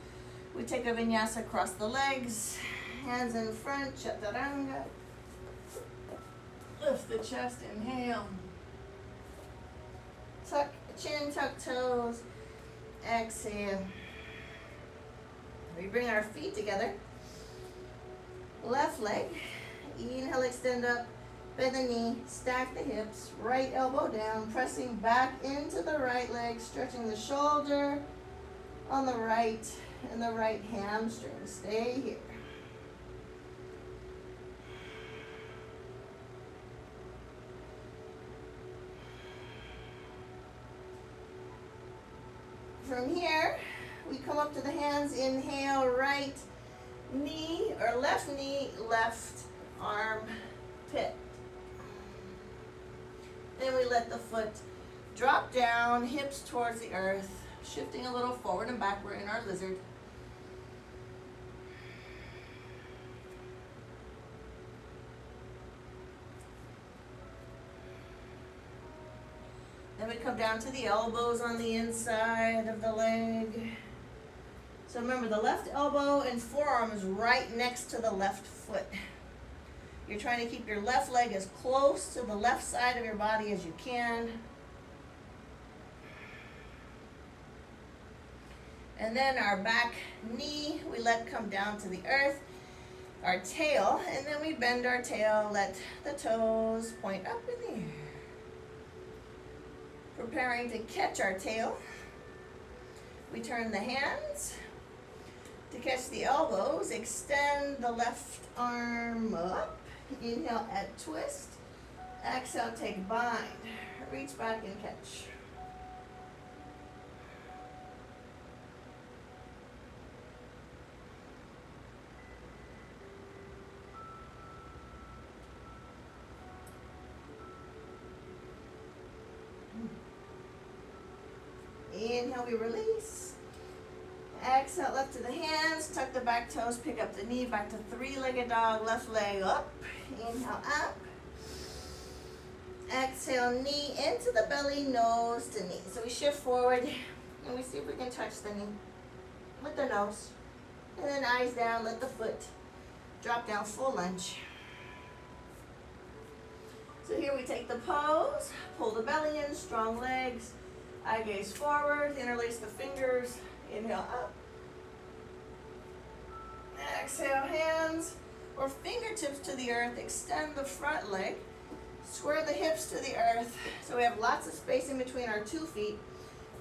A: We take a vinyasa across the legs. Hands in front, chaturanga. Lift the chest, inhale. Tuck chin, tuck toes. Exhale. We bring our feet together. Left leg. Inhale, extend up. Bend the knee, stack the hips, right elbow down, pressing back into the right leg, stretching the shoulder on the right and the right hamstring. Stay here. From here, we come up to the hands, inhale, right knee or left knee, left arm pit. Then we let the foot drop down, hips towards the earth, shifting a little forward and back. We're in our lizard. Then we come down to the elbows on the inside of the leg. So remember, the left elbow and forearm is right next to the left foot. You're trying to keep your left leg as close to the left side of your body as you can. And then our back knee, we let come down to the earth. Our tail, and then we bend our tail, let the toes point up in the air. Preparing to catch our tail. We turn the hands to catch the elbows. Extend the left arm up. Inhale, add twist. Exhale, take bind. Reach back and catch. Inhale, we release. Exhale, lift to the hands, tuck the back toes, pick up the knee, back to three-legged dog, left leg up. Inhale, up. Exhale, knee into the belly, nose to knee. So we shift forward, and we see if we can touch the knee with the nose. And then eyes down, let the foot drop down, full lunge. So here we take the pose, pull the belly in, strong legs. Eye gaze forward, interlace the fingers, inhale up. Exhale, hands or fingertips to the earth, extend the front leg, square the hips to the earth. So we have lots of space in between our 2 feet.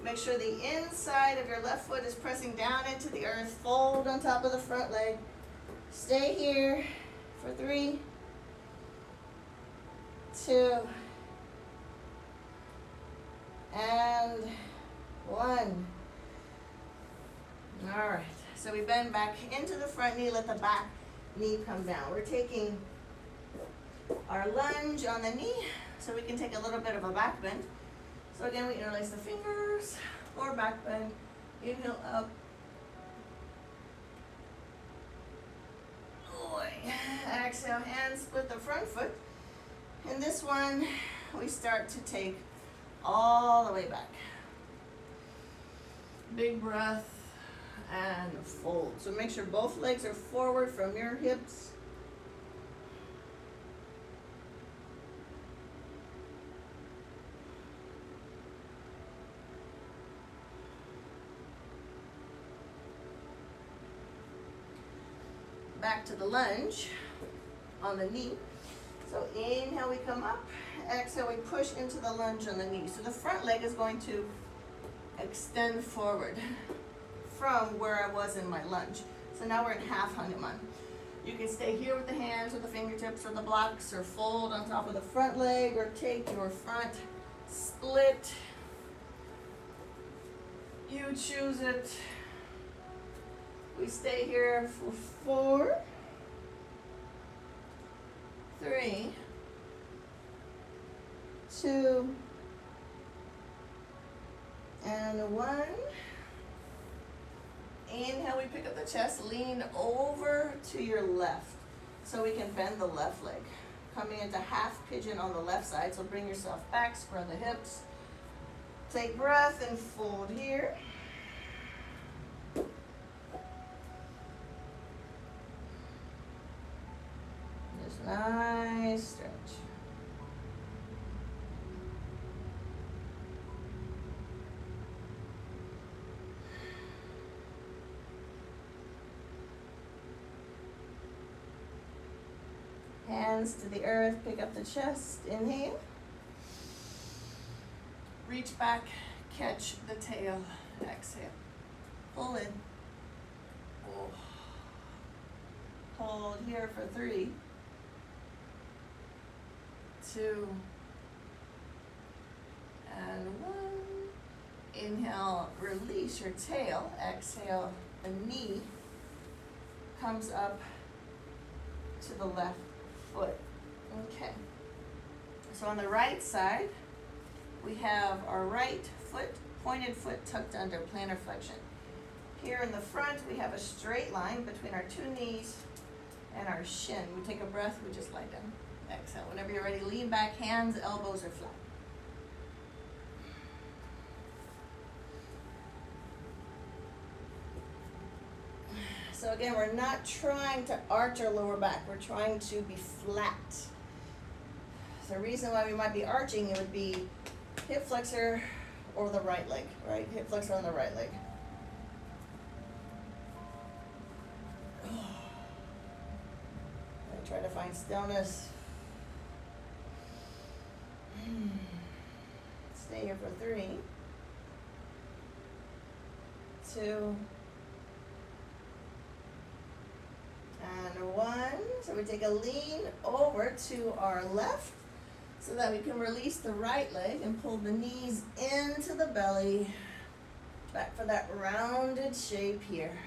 A: Make sure the inside of your left foot is pressing down into the earth, fold on top of the front leg. Stay here for 3, 2, and 1. All right, so we bend back into the front knee, let the back knee come down. We're taking our lunge on the knee, so we can take a little bit of a back bend. So again, we interlace the fingers, or back bend, inhale up. Exhale, hands split the front foot. And this one, we start to take all the way back. Big breath and fold. So make sure both legs are forward from your hips. Back to the lunge on the knee. So inhale, we come up. Exhale, we push into the lunge on the knee. So the front leg is going to extend forward from where I was in my lunge. So now we're in half Hanuman. You can stay here with the hands or the fingertips or the blocks, or fold on top of the front leg, or take your front split. You choose it. We stay here for 4, 3, 2, and 1. Inhale, we pick up the chest, lean over to your left so we can bend the left leg. Coming into half pigeon on the left side, so bring yourself back, spread the hips. Take breath and fold here. Just nice stretch. Hands to the earth, pick up the chest, inhale. Reach back, catch the tail, exhale. Pull in. Oh. Hold here for 3, 2, and 1. Inhale, release your tail, exhale, the knee comes up to the left foot. Okay. So on the right side, we have our right foot Pointed foot tucked under, plantar flexion. Here in the front, we have a straight line between our two knees and our shin. We take a breath, we just lie down. Exhale. Whenever you're ready, lean back, hands, elbows are flat. So again, we're not trying to arch our lower back. We're trying to be flat. So the reason why we might be arching, it would be hip flexor or the right leg, right? Hip flexor on the right leg. I try to find stillness. Stay here for 3, 2, and 1. So we take a lean over to our left so that we can release the right leg and pull the knees into the belly. Back for that rounded shape here.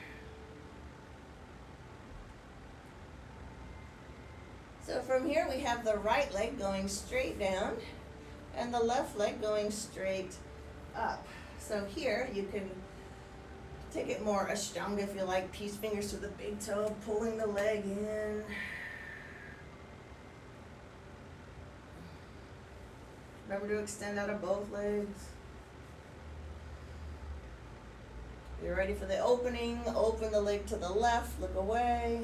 A: So from here we have the right leg going straight down and the left leg going straight up. So here you can take it more Ashtanga if you like, peace fingers to the big toe, pulling the leg in. Remember to extend out of both legs. You're ready for the opening, open the leg to the left, look away.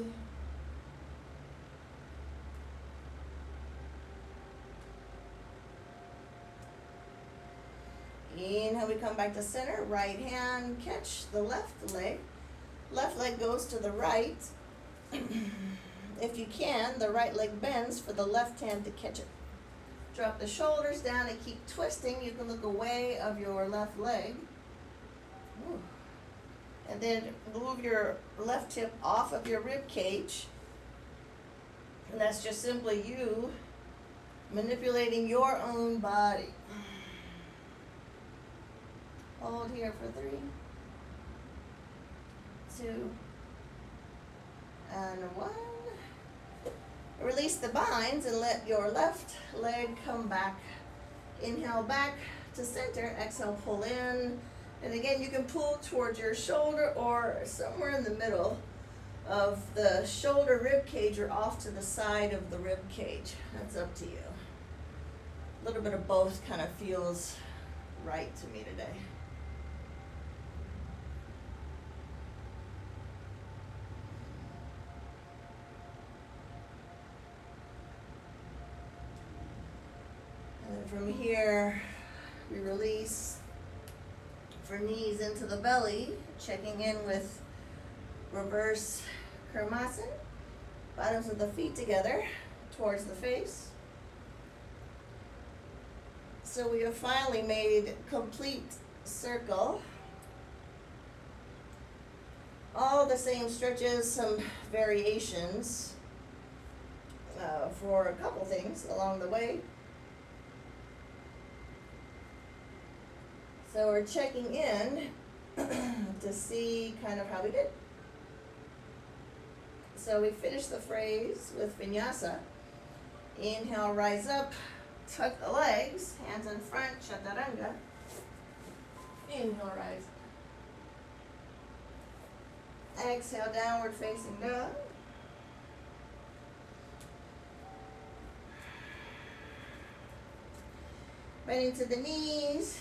A: Inhale, we come back to center, right hand, catch the left leg. Left leg goes to the right. If you can, the right leg bends for the left hand to catch it. Drop the shoulders down and keep twisting. You can look away of your left leg. Ooh. And then move your left hip off of your rib cage. And that's just simply you manipulating your own body. Hold here for 3, 2, and 1. Release the binds and let your left leg come back. Inhale back to center, exhale, pull in. And again, you can pull towards your shoulder or somewhere in the middle of the shoulder rib cage or off to the side of the rib cage. That's up to you. A little bit of both kind of feels right to me today. From here, we release for knees into the belly, checking in with reverse Karmasana. Bottoms of the feet together towards the face. So we have finally made complete circle. All the same stretches, some variations for a couple things along the way. So we're checking in to see kind of how we did. So we finished the phrase with vinyasa. Inhale, rise up, tuck the legs, hands in front, chaturanga. Inhale, rise. Exhale, downward facing dog. Bending to the knees.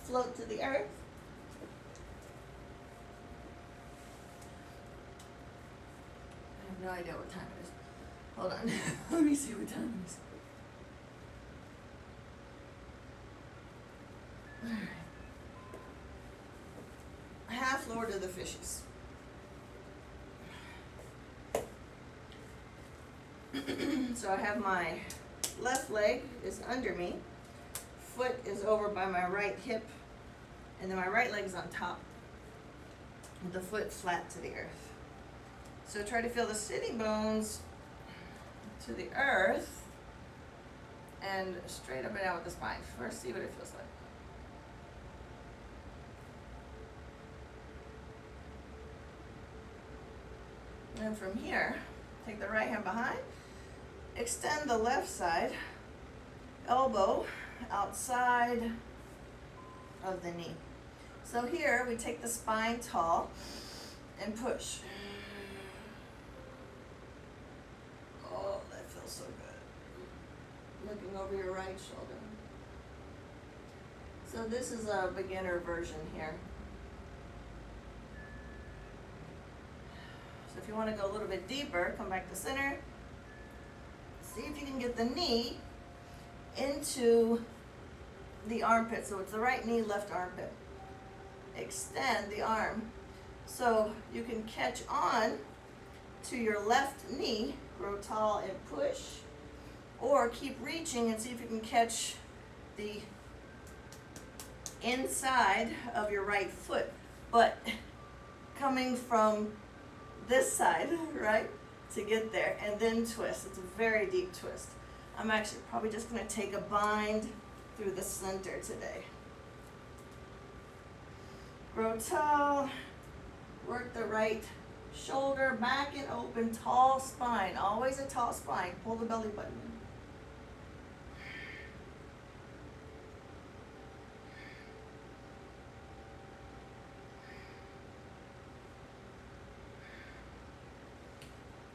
A: Float to the earth. I have no idea what time it is. Hold on. Let me see what time it is. Alright. Half Lord of the Fishes. So I have my left leg is under me. Foot is over by my right hip, and then my right leg is on top with the foot flat to the earth. So try to feel the sitting bones to the earth and straight up and down with the spine. First, see what it feels like. And from here, take the right hand behind, extend the left side, elbow outside of the knee. So here we take the spine tall and push. Oh, that feels so good. Looking over your right shoulder. So this is a beginner version here. So if you want to go a little bit deeper, come back to center. See if you can get the knee into the armpit. So it's the right knee, left armpit. Extend the arm so you can catch on to your left knee, grow tall and push, or keep reaching and see if you can catch the inside of your right foot, but coming from this side, right, to get there, and then twist. It's a very deep twist. I'm actually probably just going to take a bind through the center today. Grow tall, work the right shoulder back and open, tall spine, always a tall spine. Pull the belly button in.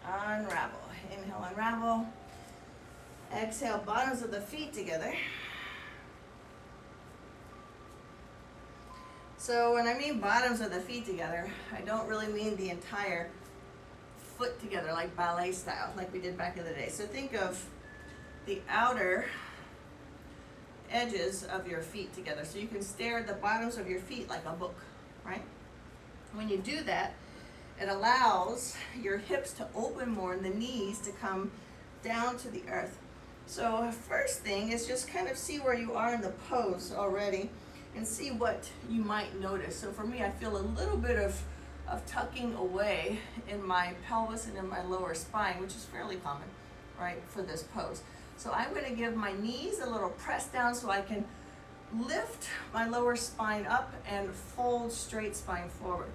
A: Unravel. Inhale, unravel. Exhale, bottoms of the feet together. So when I mean bottoms of the feet together, I don't really mean the entire foot together like ballet style, like we did back in the day. So think of the outer edges of your feet together. So you can stare at the bottoms of your feet like a book, right? When you do that, it allows your hips to open more and the knees to come down to the earth. So first thing is just kind of see where you are in the pose already and see what you might notice. So for me, I feel a little bit of tucking away in my pelvis and in my lower spine, which is fairly common, right, for this pose. So I'm going to give my knees a little press down so I can lift my lower spine up and fold straight spine forward.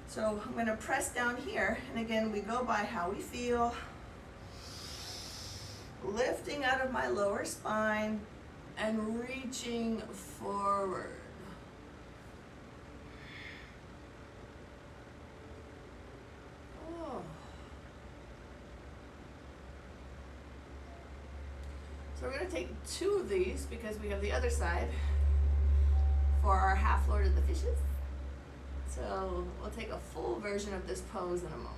A: So I'm going to press down here, and again, we go by how we feel. Lifting out of my lower spine and reaching forward. Oh. So we're going to take 2 of these because we have the other side for our half Lord of the Fishes. So we'll take a full version of this pose in a moment.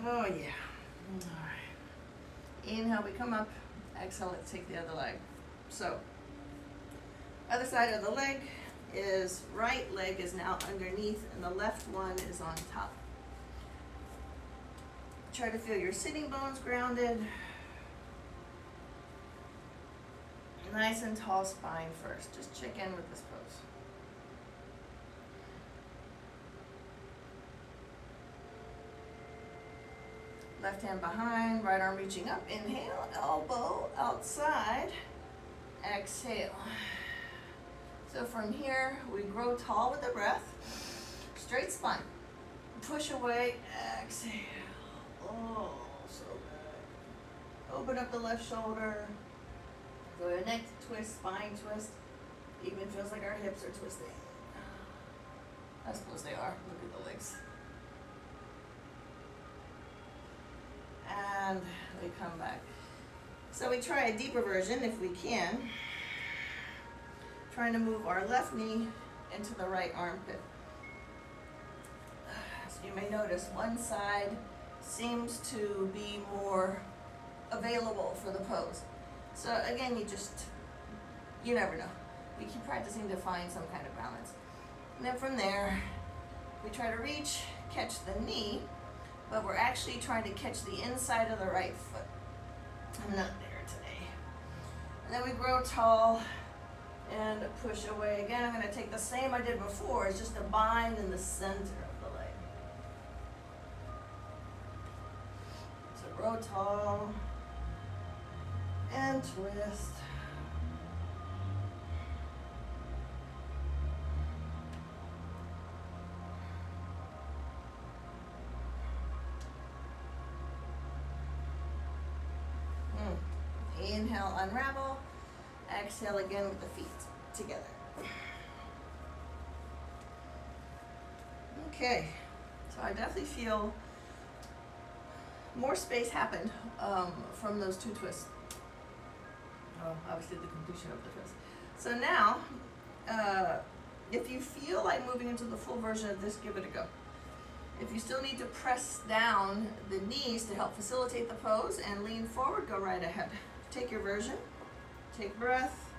A: Oh yeah. All right. Inhale, we come up. Exhale, let's take the other leg. So, other side of the leg is right leg is now underneath and the left one is on top. Try to feel your sitting bones grounded. Nice and tall spine first. Just check in with this pose. Left hand behind, right arm reaching up. Inhale, elbow outside. Exhale. So from here, we grow tall with the breath. Straight spine. Push away, exhale. Oh, so good. Open up the left shoulder. So our neck twist, spine twist, even feels like our hips are twisting. I suppose they are. Look at the legs. And we come back. So we try a deeper version if we can. Trying to move our left knee into the right armpit. So you may notice one side seems to be more available for the pose. So again, you never know. We keep practicing to find some kind of balance. And then from there, we try to reach, catch the knee, but we're actually trying to catch the inside of the right foot. I'm not there today. And then we grow tall and push away. Again, I'm going to take the same I did before. It's just a bind in the center of the leg. So grow tall and twist. Inhale, unravel. Exhale again with the feet together. Okay, so I definitely feel more space happened from those two twists. Oh, obviously the completion of the twist. So now, if you feel like moving into the full version of this, give it a go. If you still need to press down the knees to help facilitate the pose and lean forward, go right ahead. Take your version, take breath,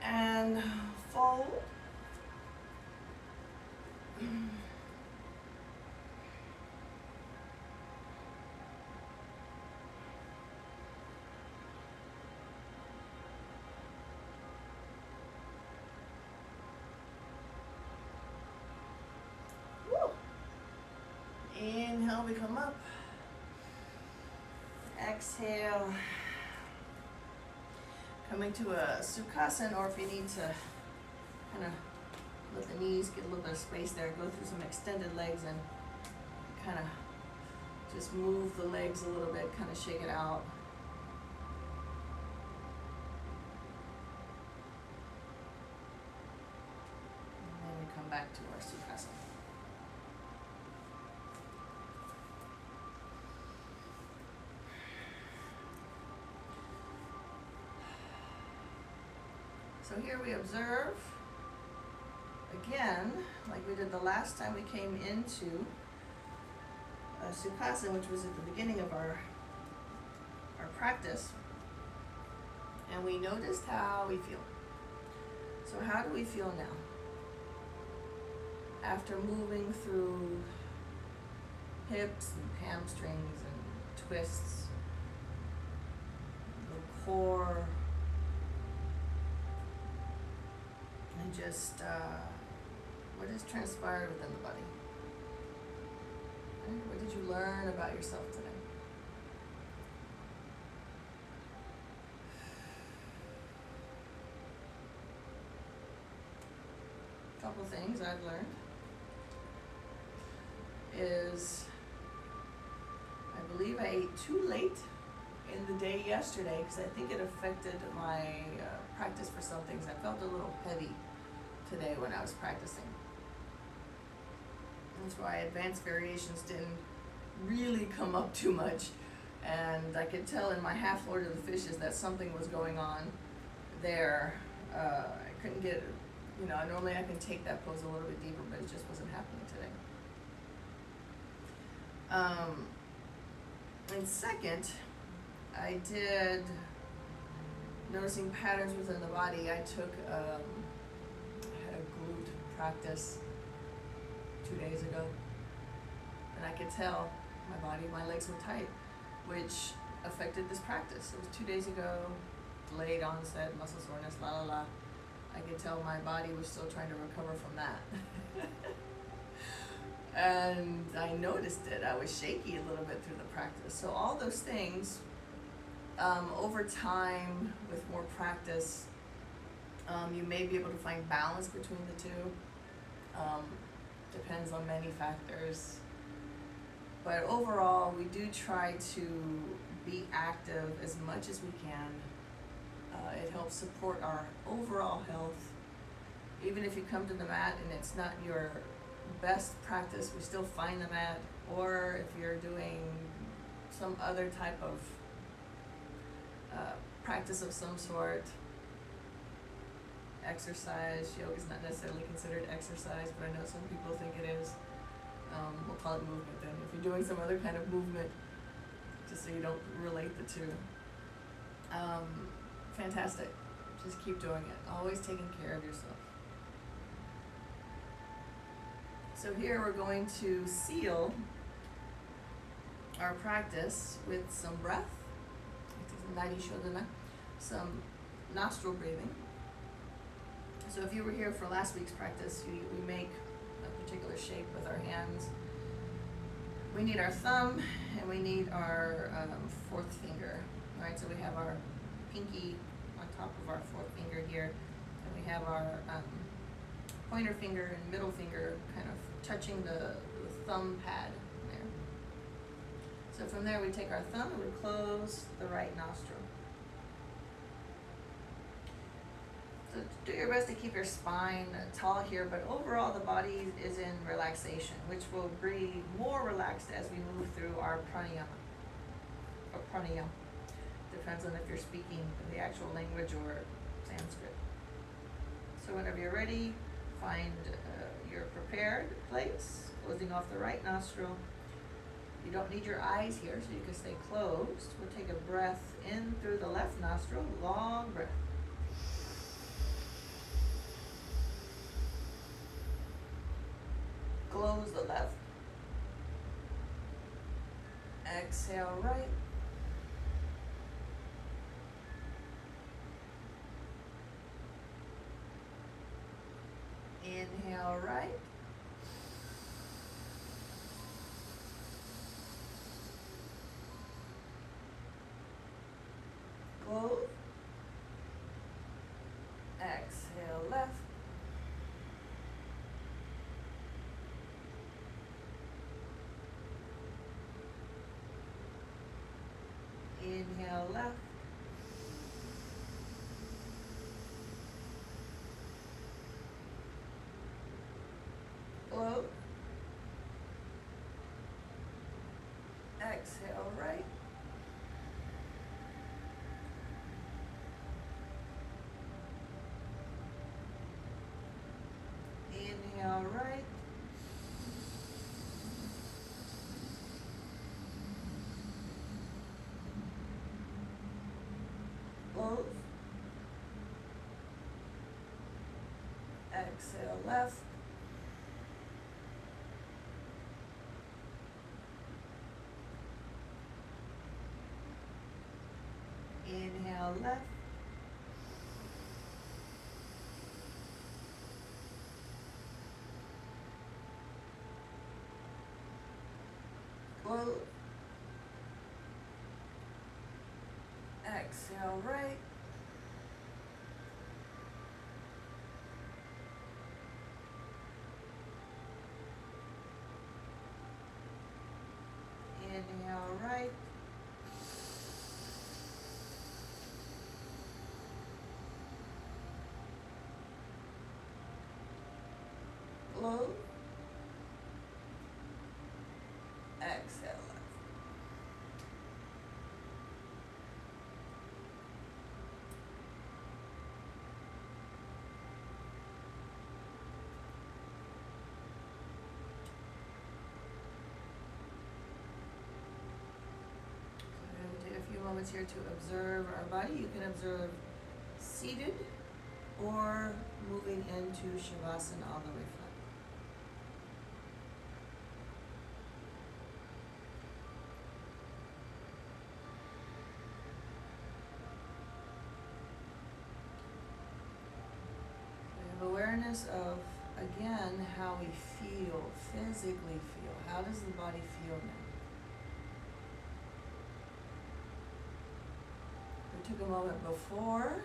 A: and fold. Woo. Inhale, we come up. Exhale. Coming to a Sukhasana, or if you need to kind of let the knees get a little bit of space there, go through some extended legs and kind of just move the legs a little bit, kind of shake it out. And then we come back to our Sukhasana. So here we observe, again, like we did the last time we came into Sukhasana, which was at the beginning of our practice, and we noticed how we feel. So how do we feel now? After moving through hips and hamstrings and twists, the core, and just what has transpired within the body? And what did you learn about yourself today? A couple things I've learned is I believe I ate too late in the day yesterday because I think it affected my practice for some things. I felt a little heavy today when I was practicing. That's why advanced variations didn't really come up too much, and I could tell in my half Lord of the Fishes that something was going on there. I couldn't get, normally I can take that pose a little bit deeper, but it just wasn't happening today. And second, I did noticing patterns within the body. I took, I had a glute practice 2 days ago, and I could tell my legs were tight, which affected this practice. It was 2 days ago, delayed onset, muscle soreness, la la la. I could tell my body was still trying to recover from that. And I noticed it. I was shaky a little bit through the practice. So all those things, over time, with more practice, you may be able to find balance between the two. Depends on many factors. But overall, we do try to be active as much as we can. It helps support our overall health. Even if you come to the mat and it's not your best practice, we still find the mat. Or if you're doing some other type of practice of some sort, exercise, yoga is not necessarily considered exercise, but I know some people think it is. We'll call it movement then. If you're doing some other kind of movement, just so you don't relate the two. Fantastic. Just keep doing it. Always taking care of yourself. So here we're going to seal our practice with some breath, some nostril breathing. So if you were here for last week's practice, we make a particular shape with our hands. We need our thumb and we need our fourth finger, right? So we have our pinky on top of our fourth finger here, and we have our pointer finger and middle finger kind of touching the thumb pad there. So from there we take our thumb and we close the right nostril. Do your best to keep your spine tall here, but overall the body is in relaxation, which will be more relaxed as we move through our pranayama, or pranayama. Depends on if you're speaking the actual language or Sanskrit. So whenever you're ready, find your prepared place, closing off the right nostril. You don't need your eyes here, so you can stay closed. We'll take a breath in through the left nostril, long breath. Close the left. Exhale right. Inhale right. Close. Exhale left. Inhale left. Close. Exhale right. Inhale right. Close. Exhale left. Inhale left. Close. Exhale right. Inhale right. Close. Exhale left. Moments here to observe our body. You can observe seated or moving into Shavasana all the way flat. We have awareness of, again, how we feel, physically feel. How does the body feel now? Took a moment before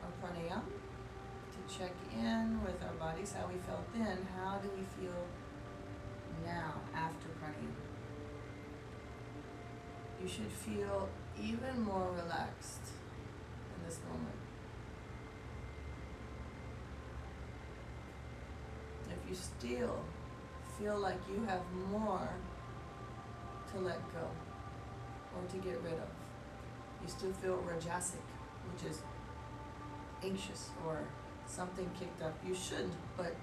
A: our pranayama to check in with our bodies, how we felt then. How do we feel now after pranayama? You should feel even more relaxed in this moment. If you still feel like you have more to let go or to get rid of, you still feel rajasic, which is anxious or something kicked up. You shouldn't, but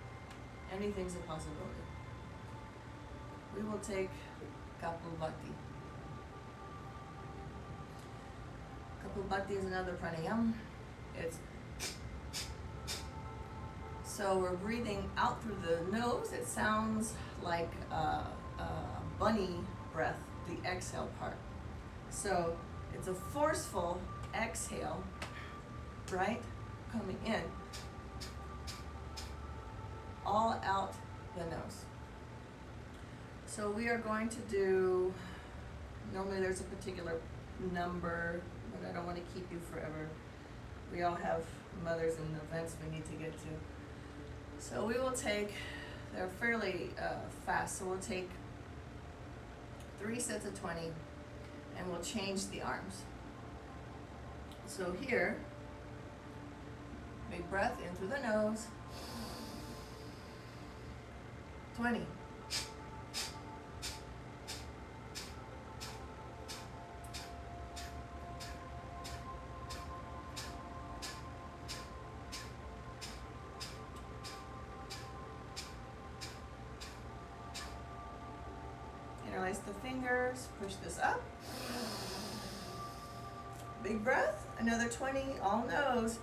A: anything's a possibility. We will take Kapalbhati. Kapalbhati is another pranayama. So we're breathing out through the nose. It sounds like a bunny breath, the exhale part. So it's a forceful exhale, right? Coming in, all out the nose. So we are going to do, normally there's a particular number, but I don't want to keep you forever. We all have mothers and events we need to get to. So we will take, they're fairly fast, so we'll take 3 sets of 20, and we'll change the arms. So here, Big breath in through the nose. 20. Interlace the fingers, push this up. Big breath, another 20, all nose.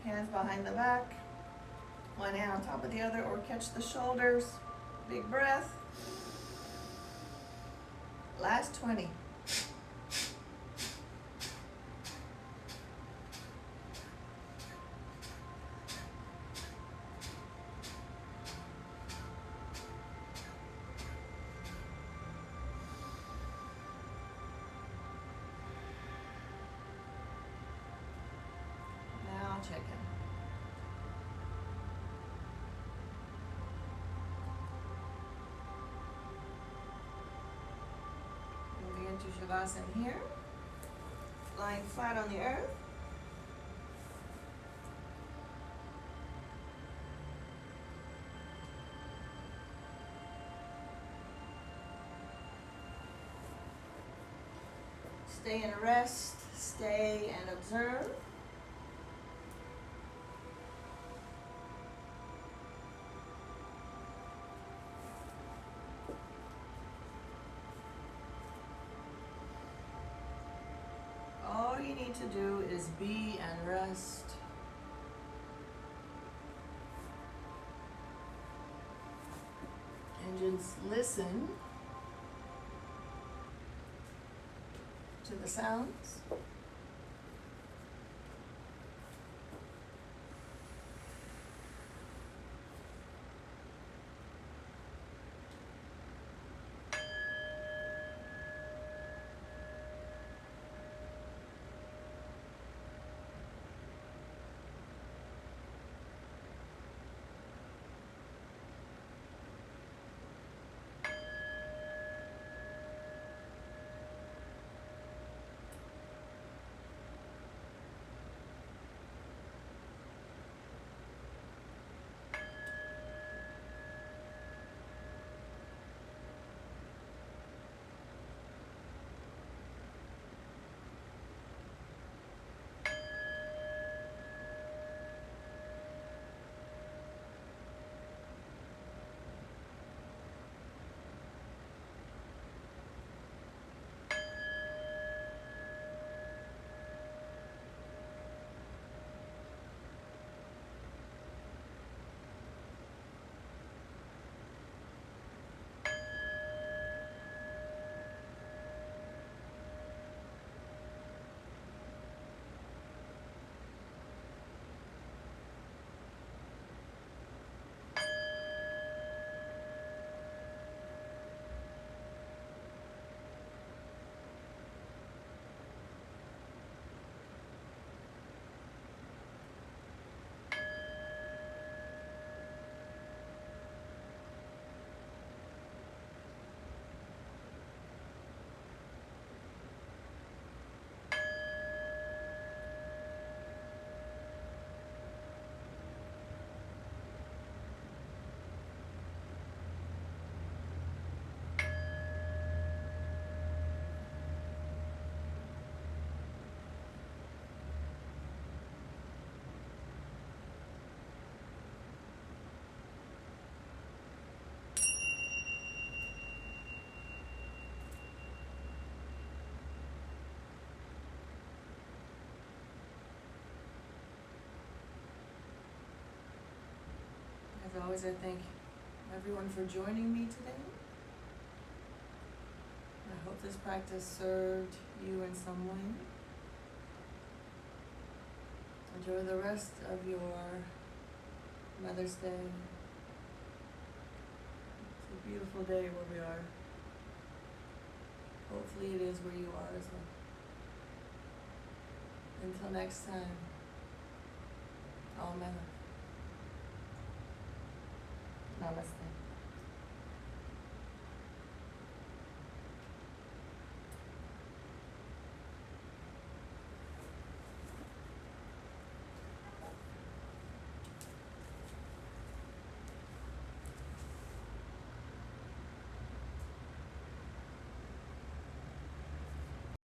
A: Hands behind the back, one hand on top of the other or catch the shoulders. Big breath. Last 20. Check in. Moving into Shavasana here. Lying flat on the earth. Stay in a rest, stay and observe. All you need to do is be and rest. And just listen to the sounds. As always, I thank everyone for joining me today. I hope this practice served you in some way. Enjoy the rest of your Mother's Day. It's a beautiful day where we are. Hopefully it is where you are as well. Until next time, all my love.
B: Namaste.